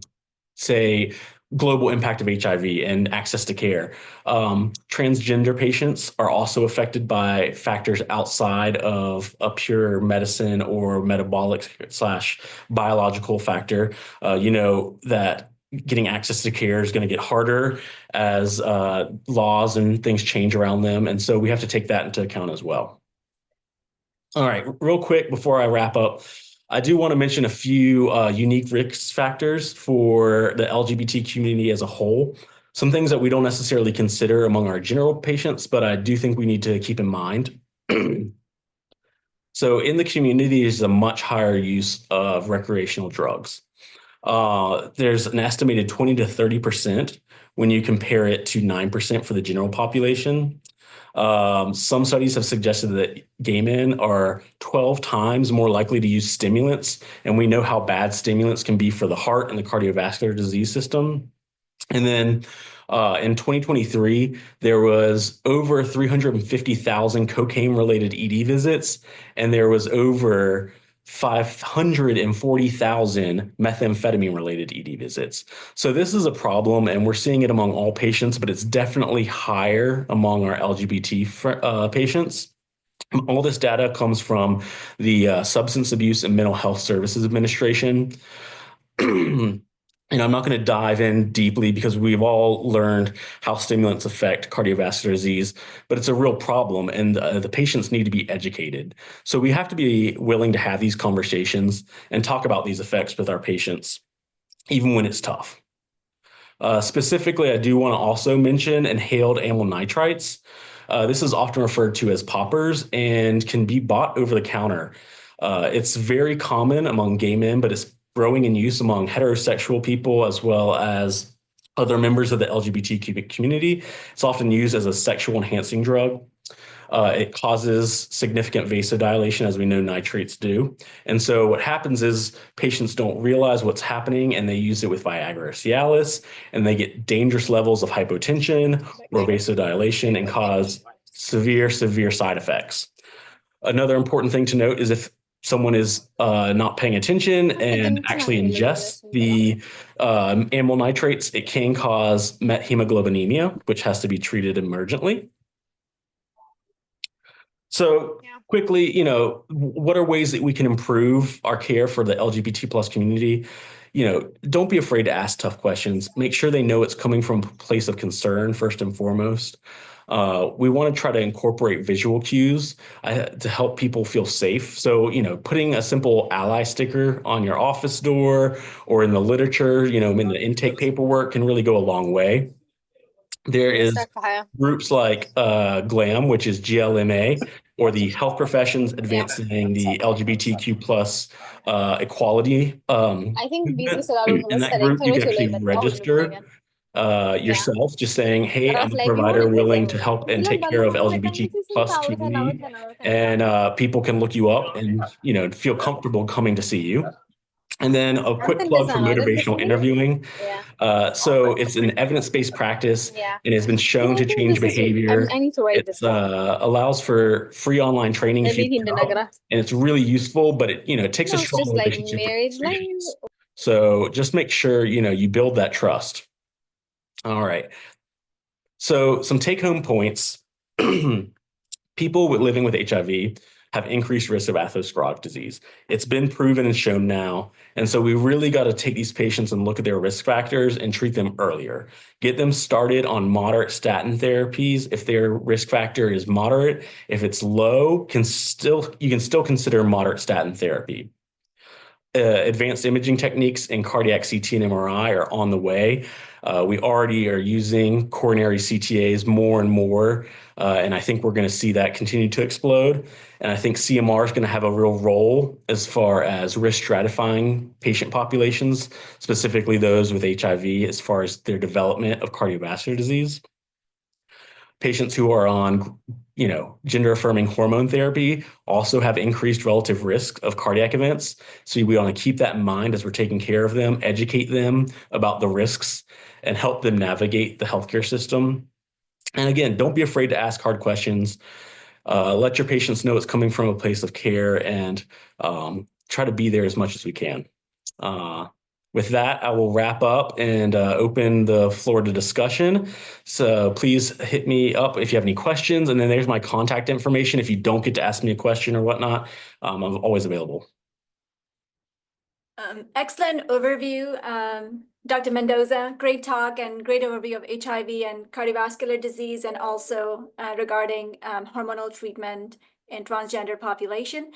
say, global impact of HIV and access to care. Transgender patients are also affected by factors outside of a pure medicine or metabolic/biological factor. That getting access to care is going to get harder as laws and things change around them. And so we have to take that into account as well. All right, real quick before I wrap up, I do want to mention a few unique risk factors for the LGBT community as a whole. Some things that we don't necessarily consider among our general patients, but I do think we need to keep in mind. So in the community, there's a much higher use of recreational drugs. There's an estimated 20 to 30% when you compare it to 9% for the general population. Some studies have suggested that gay men are 12 times more likely to use stimulants, and we know how bad stimulants can be for the heart and the cardiovascular disease system. And then in 2023, there was over 350,000 cocaine-related ED visits, and there was over 540,000 methamphetamine-related ED visits. So this is a problem, and we're seeing it among all patients, but it's definitely higher among our LGBT patients. All this data comes from the Substance Abuse and Mental Health Services Administration. And I'm not going to dive in deeply because we've all learned how stimulants affect cardiovascular disease, but it's a real problem, and the patients need to be educated. So we have to be willing to have these conversations and talk about these effects with our patients, even when it's tough. Specifically, I do want to also mention inhaled amyl nitrites. This is often referred to as poppers and can be bought over the counter. It's very common among gay men, but it's growing in use among heterosexual people as well as other members of the LGBTQ community. It's often used as a sexual enhancing drug. It causes significant vasodilation, as we know nitrates do. And so what happens is patients don't realize what's happening and they use it with Viagra or Cialis, and they get dangerous levels of hypotension or vasodilation and cause severe, severe side effects. Another important thing to note is if someone is not paying attention and actually ingests the amyl nitrates, it can cause methemoglobinemia, which has to be treated emergently. So quickly, what are ways that we can improve our care for the LGBT plus community? Don't be afraid to ask tough questions. Make sure they know it's coming from a place of concern first and foremost. We want to try to incorporate visual cues to help people feel safe. So, putting a simple ally sticker on your office door or in the literature, in the intake paperwork can really go a long way. There is groups like GLAM, which is GLMA, or the Health Professions Advancing the LGBTQ plus equality movement. In that group, you can actually register yourself, just saying, hey, I'm a provider willing to help and take care of LGBT plus community. And people can look you up and, feel comfortable coming to see you. And then a quick plug for motivational interviewing. So it's an evidence-based practice and has been shown to change behavior. It allows for free online training if you and it's really useful, but it takes a strong relationship with patients. So just make sure, you build that trust. All right. So some take-home points. People living with HIV have increased risk of atherosclerotic disease. It's been proven and shown now. And so we really got to take these patients and look at their risk factors and treat them earlier. Get them started on moderate statin therapies if their risk factor is moderate. If it's low, you can still consider moderate statin therapy. Advanced imaging techniques in cardiac CT and MRI are on the way. We already are using coronary CTAs more and more, and I think we're going to see that continue to explode. And I think CMR is going to have a real role as far as risk stratifying patient populations, specifically those with HIV, as far as their development of cardiovascular disease. Patients who are on gender-affirming hormone therapy also have increased relative risk of cardiac events. So we want to keep that in mind as we're taking care of them, educate them about the risks, and help them navigate the healthcare system. And again, don't be afraid to ask hard questions. Let your patients know it's coming from a place of care and try to be there as much as we can. With that, I will wrap up and open the floor to discussion. So please hit me up if you have any questions. And then there's my contact information. If you don't get to ask me a question or whatnot, I'm always available. Excellent overview, Dr. Mendoza. Great talk and great overview of HIV and cardiovascular disease, and also regarding hormonal treatment in transgender population.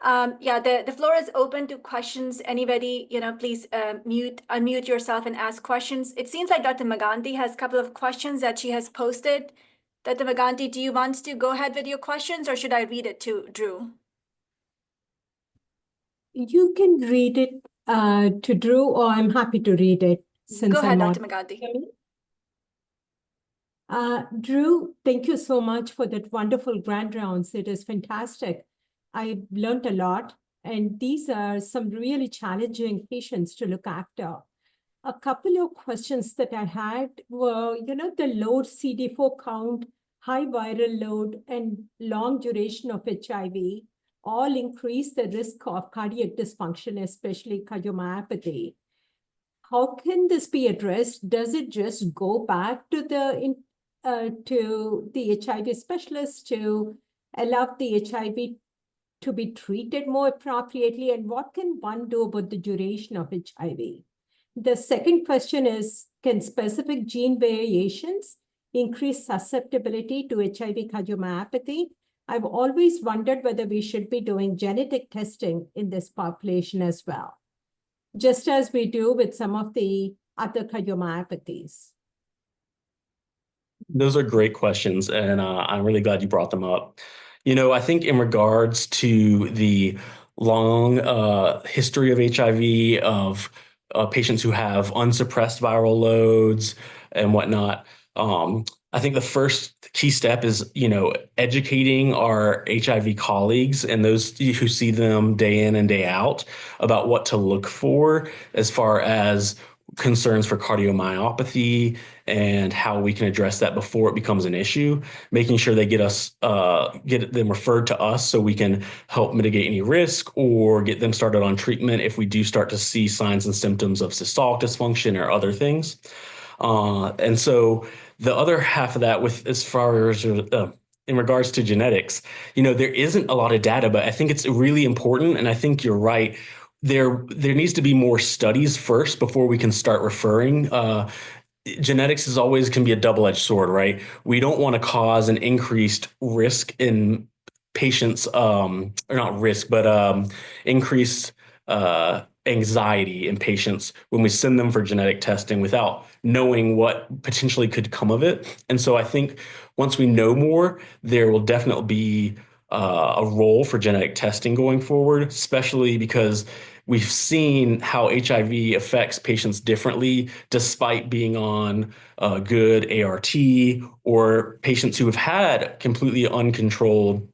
The floor is open to questions. Anybody, please unmute yourself and ask questions. It seems like Dr. Maganti has a couple of questions that she has posted. Dr. Maganti, do you want to go ahead with your questions, or should I read it to Drew? You can read it to Drew, or I'm happy to read it. Go ahead, Dr. Maganti. Drew, thank you so much for that wonderful grand rounds. It is fantastic. I learned a lot, and these are some really challenging patients to look after. A couple of questions that I had were, the low CD4 count, high viral load, and long duration of HIV all increase the risk of cardiac dysfunction, especially cardiomyopathy. How can this be addressed? Does it just go back to the HIV specialist to allow the HIV to be treated more appropriately? And what can one do about the duration of HIV? The second question is, can specific gene variations increase susceptibility to HIV cardiomyopathy? I've always wondered whether we should be doing genetic testing in this population as well, just as we do with some of the other cardiomyopathies. Those are great questions, and I'm really glad you brought them up. I think in regards to the long history of HIV, of patients who have unsuppressed viral loads and whatnot, I think the first key step is, educating our HIV colleagues and those who see them day in and day out about what to look for as far as concerns for cardiomyopathy and how we can address that before it becomes an issue, making sure they get them referred to us so we can help mitigate any risk or get them started on treatment if we do start to see signs and symptoms of systolic dysfunction or other things. And so the other half of that, with as far as in regards to genetics, there isn't a lot of data, but I think it's really important, and I think you're right. There needs to be more studies first before we can start referring. Genetics is always can be a double-edged sword, right? We don't want to cause an increased risk in patients, or not risk, but increased anxiety in patients when we send them for genetic testing without knowing what potentially could come of it. And so I think once we know more, there will definitely be a role for genetic testing going forward, especially because we've seen how HIV affects patients differently despite being on good ART, or patients who have had completely uncontrolled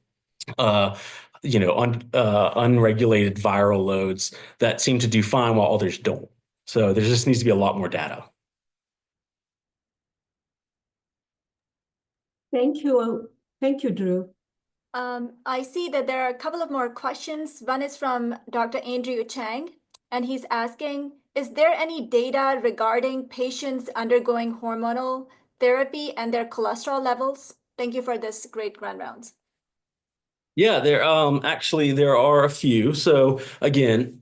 unregulated viral loads that seem to do fine while others don't. So there just needs to be a lot more data. Thank you. Thank you, Drew. I see that there are a couple of more questions. One is from Dr. Andrew Chang, and he's asking, is there any data regarding patients undergoing hormonal therapy and their cholesterol levels? Thank you for this great grand rounds. Yeah, there are a few. So again,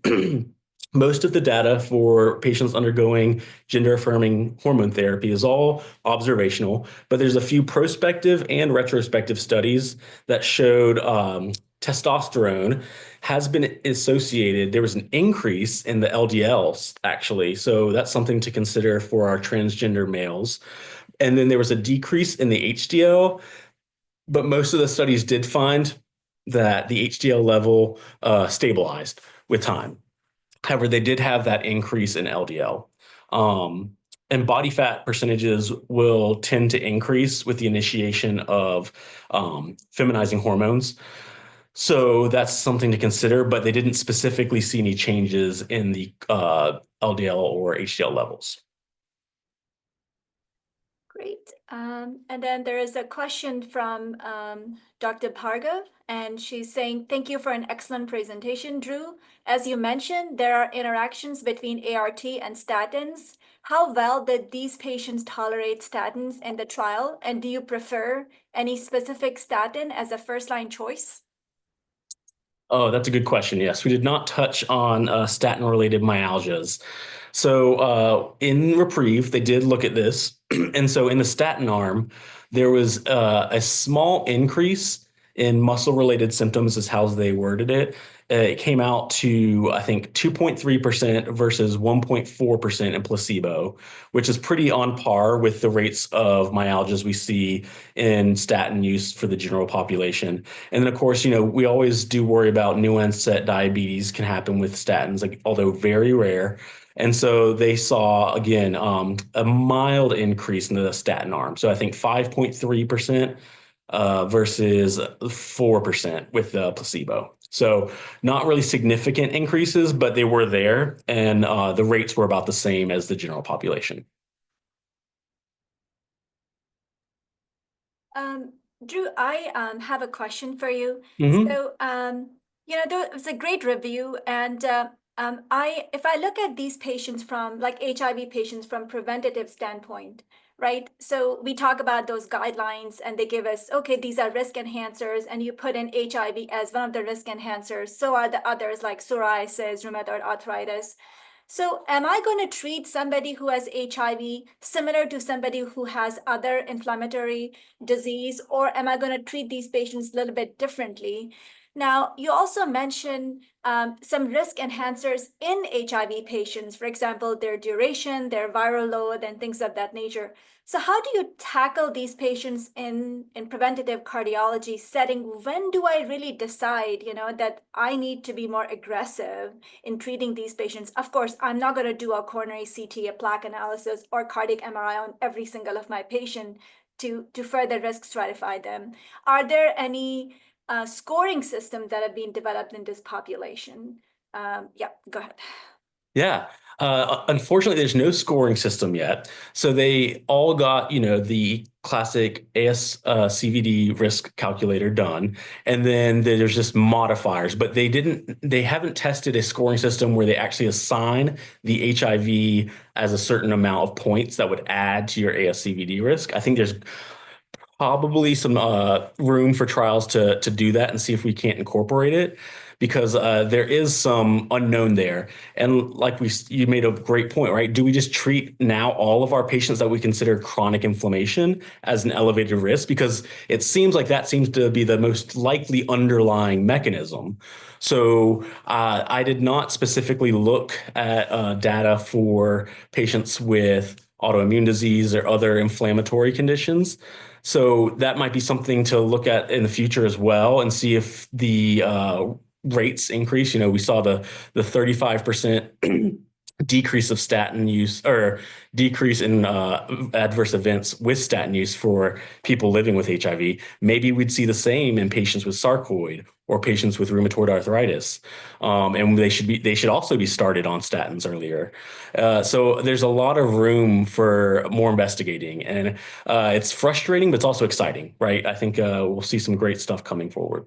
most of the data for patients undergoing gender-affirming hormone therapy is all observational, but there's a few prospective and retrospective studies that showed testosterone has been associated. There was an increase in the LDLs, actually. So that's something to consider for our transgender males. And then there was a decrease in the HDL, but most of the studies did find that the HDL level stabilized with time. However, they did have that increase in LDL. And body fat percentages will tend to increase with the initiation of feminizing hormones. So that's something to consider, but they didn't specifically see any changes in the LDL or HDL levels. Great. And then there is a question from Dr. Bhargav, and she's saying, thank you for an excellent presentation, Drew. As you mentioned, there are interactions between ART and statins. How well did these patients tolerate statins in the trial? And do you prefer any specific statin as a first-line choice? Oh, that's a good question. Yes, we did not touch on statin-related myalgias. So in Reprieve, they did look at this. And so in the statin arm, there was a small increase in muscle-related symptoms is how they worded it. It came out to, I think, 2.3% versus 1.4% in placebo, which is pretty on par with the rates of myalgias we see in statin use for the general population. And then, of course, we always do worry about new onset diabetes can happen with statins, like, although very rare. And so they saw, again, a mild increase in the statin arm. So I think 5.3% versus 4% with the placebo. So not really significant increases, but they were there, and the rates were about the same as the general population. Drew, I have a question for you. Mm-hmm. So, it was a great review, and if I look at these patients from like HIV patients from preventative standpoint, right? So we talk about those guidelines and they give us, okay, these are risk enhancers, and you put in HIV as one of the risk enhancers. So are the others like psoriasis, rheumatoid arthritis. So am I going to treat somebody who has HIV similar to somebody who has other inflammatory disease, or am I going to treat these patients a little bit differently? Now, you also mentioned some risk enhancers in HIV patients, for example, their duration, their viral load, and things of that nature. So how do you tackle these patients in preventative cardiology setting? When do I really decide, that I need to be more aggressive in treating these patients? Of course, I'm not going to do a coronary CT, a plaque analysis, or cardiac MRI on every single of my patient. to further risk stratify them. Are there any scoring systems that have been developed in this population? Yeah, go ahead. Yeah. Unfortunately, there's no scoring system yet. So they all got, the classic CVD risk calculator done. And then there's just modifiers, but they haven't tested a scoring system where they actually assign the HIV as a certain amount of points that would add to your ASCVD risk. I think there's probably some room for trials to do that and see if we can't incorporate it, because there is some unknown there. And like you made a great point, right? Do we just treat now all of our patients that we consider chronic inflammation as an elevated risk? Because it seems like that seems to be the most likely underlying mechanism. So I did not specifically look at data for patients with autoimmune disease or other inflammatory conditions. So that might be something to look at in the future as well, and see if the rates increase. We saw the 35% decrease of statin use, or decrease in adverse events with statin use for people living with HIV. Maybe we'd see the same in patients with sarcoid or patients with rheumatoid arthritis, and they should also be started on statins earlier. So there's a lot of room for more investigating, and it's frustrating, but it's also exciting, right? I think we'll see some great stuff coming forward.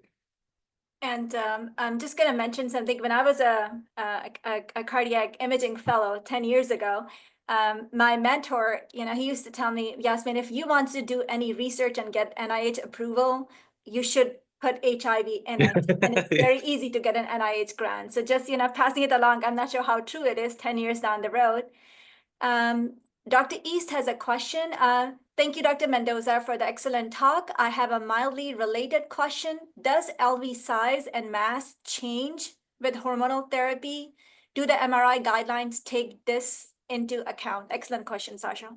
And I'm just going to mention something. When I was a cardiac imaging fellow 10 years ago, my mentor, he used to tell me, Yasmin, if you want to do any research and get NIH approval, you should put HIV in it. And it's very easy to get an NIH grant. So just, passing it along. I'm not sure how true it is 10 years down the road. Dr. East has a question. Thank you, Dr. Mendoza, for the excellent talk. I have a mildly related question. Does LV size and mass change with hormonal therapy? Do the MRI guidelines take this into account? Excellent question, Sasha.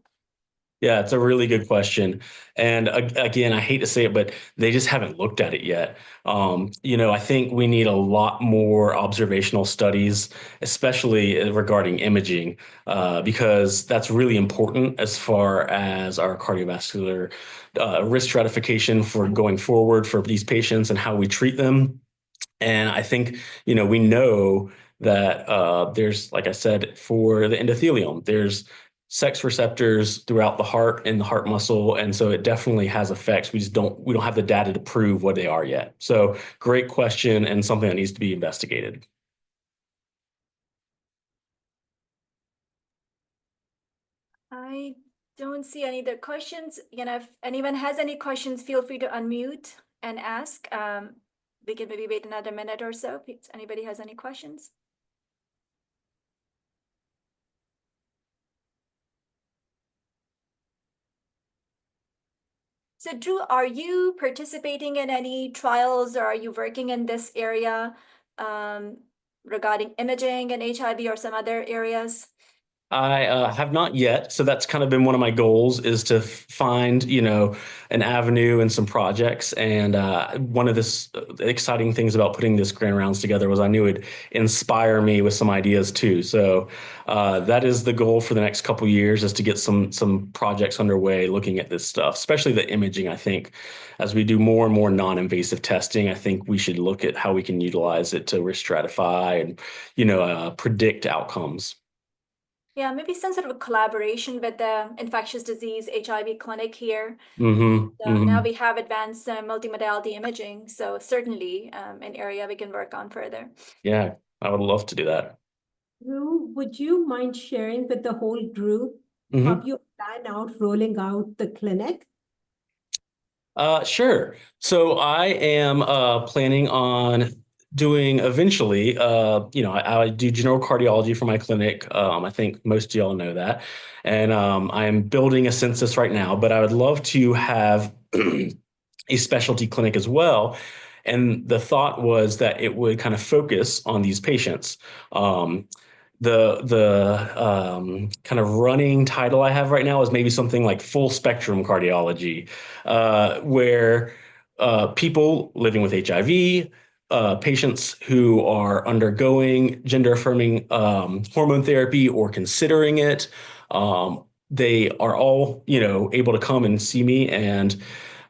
Yeah, it's a really good question. And again, I hate to say it, but they just haven't looked at it yet. I think we need a lot more observational studies, especially regarding imaging, because that's really important as far as our cardiovascular risk stratification for going forward for these patients and how we treat them. And I think, we know that there's, like I said, for the endothelium, there's sex receptors throughout the heart and the heart muscle. And so it definitely has effects. We don't have the data to prove what they are yet. So great question, and something that needs to be investigated. I don't see any other questions. If anyone has any questions, feel free to unmute and ask. We can maybe wait another minute or so if anybody has any questions. So Drew, are you participating in any trials, or are you working in this area regarding imaging and HIV or some other areas? I have not yet. So that's kind of been one of my goals, is to find, an avenue and some projects. And one of the exciting things about putting this grand rounds together was I knew it'd inspire me with some ideas too. So that is the goal for the next couple of years, is to get some projects underway looking at this stuff, especially the imaging. I think as we do more and more non-invasive testing, I think we should look at how we can utilize it to risk stratify and, predict outcomes. Yeah, maybe some sort of a collaboration with the infectious disease HIV clinic here. Mm-hmm. Now we have advanced multimodality imaging, so certainly an area we can work on further. Yeah, I would love to do that. Drew, would you mind sharing with the whole group how you plan out rolling out the clinic? Sure. So I am planning on doing eventually, I do general cardiology for my clinic. I think most of y'all know that. And I am building a census right now, but I would love to have a specialty clinic as well. And the thought was that it would kind of focus on these patients. The kind of running title I have right now is maybe something like full spectrum cardiology, where people living with HIV, patients who are undergoing gender-affirming hormone therapy or considering it, they are all, able to come and see me, and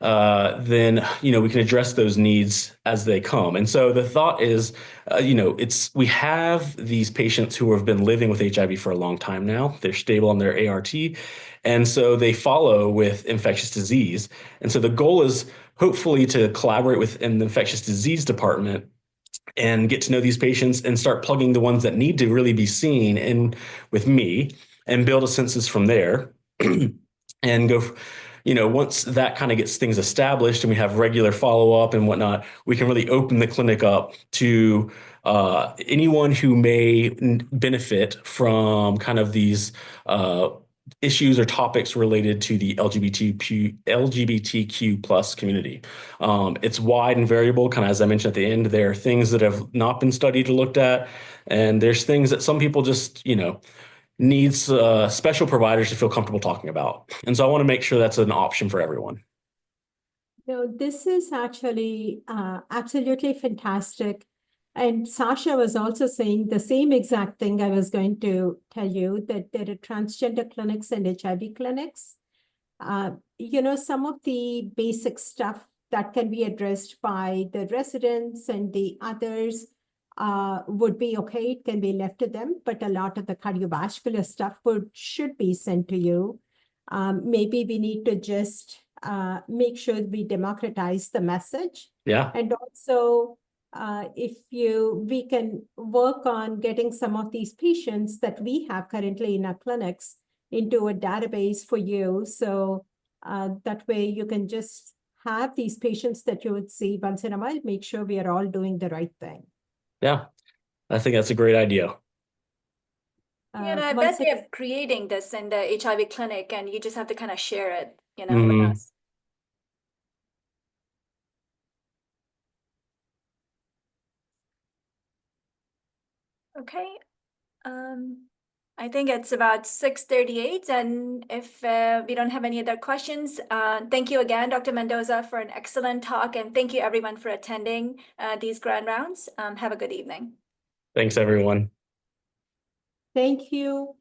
then, we can address those needs as they come. And so the thought is, we have these patients who have been living with HIV for a long time now. They're stable on their ART. And so they follow with infectious disease. And so the goal is hopefully to collaborate with an infectious disease department and get to know these patients and start plugging the ones that need to really be seen in with me and build a census from there. And go, once that kind of gets things established and we have regular follow-up and whatnot, we can really open the clinic up to anyone who may benefit from kind of these issues or topics related to the LGBTQ plus community. It's wide and variable, kind of as I mentioned at the end. There are things that have not been studied or looked at, and there's things that some people just, needs special providers to feel comfortable talking about. And so I want to make sure that's an option for everyone. This is actually absolutely fantastic. And Sasha was also saying the same exact thing I was going to tell you, that there are transgender clinics and HIV clinics. Some of the basic stuff that can be addressed by the residents and the others would be okay. It can be left to them, but a lot of the cardiovascular stuff should be sent to you. Maybe we need to just make sure we democratize the message. Yeah. And also, we can work on getting some of these patients that we have currently in our clinics into a database for you. So that way you can just have these patients that you would see once in a while, make sure we are all doing the right thing. Yeah, I think that's a great idea. I bet they're creating this in the HIV clinic, and you just have to kind of share it, with us. Okay. I think it's about 6:38, and if we don't have any other questions, thank you again, Dr. Mendoza, for an excellent talk, and thank you everyone for attending these grand rounds. Have a good evening. Thanks, everyone. Thank you.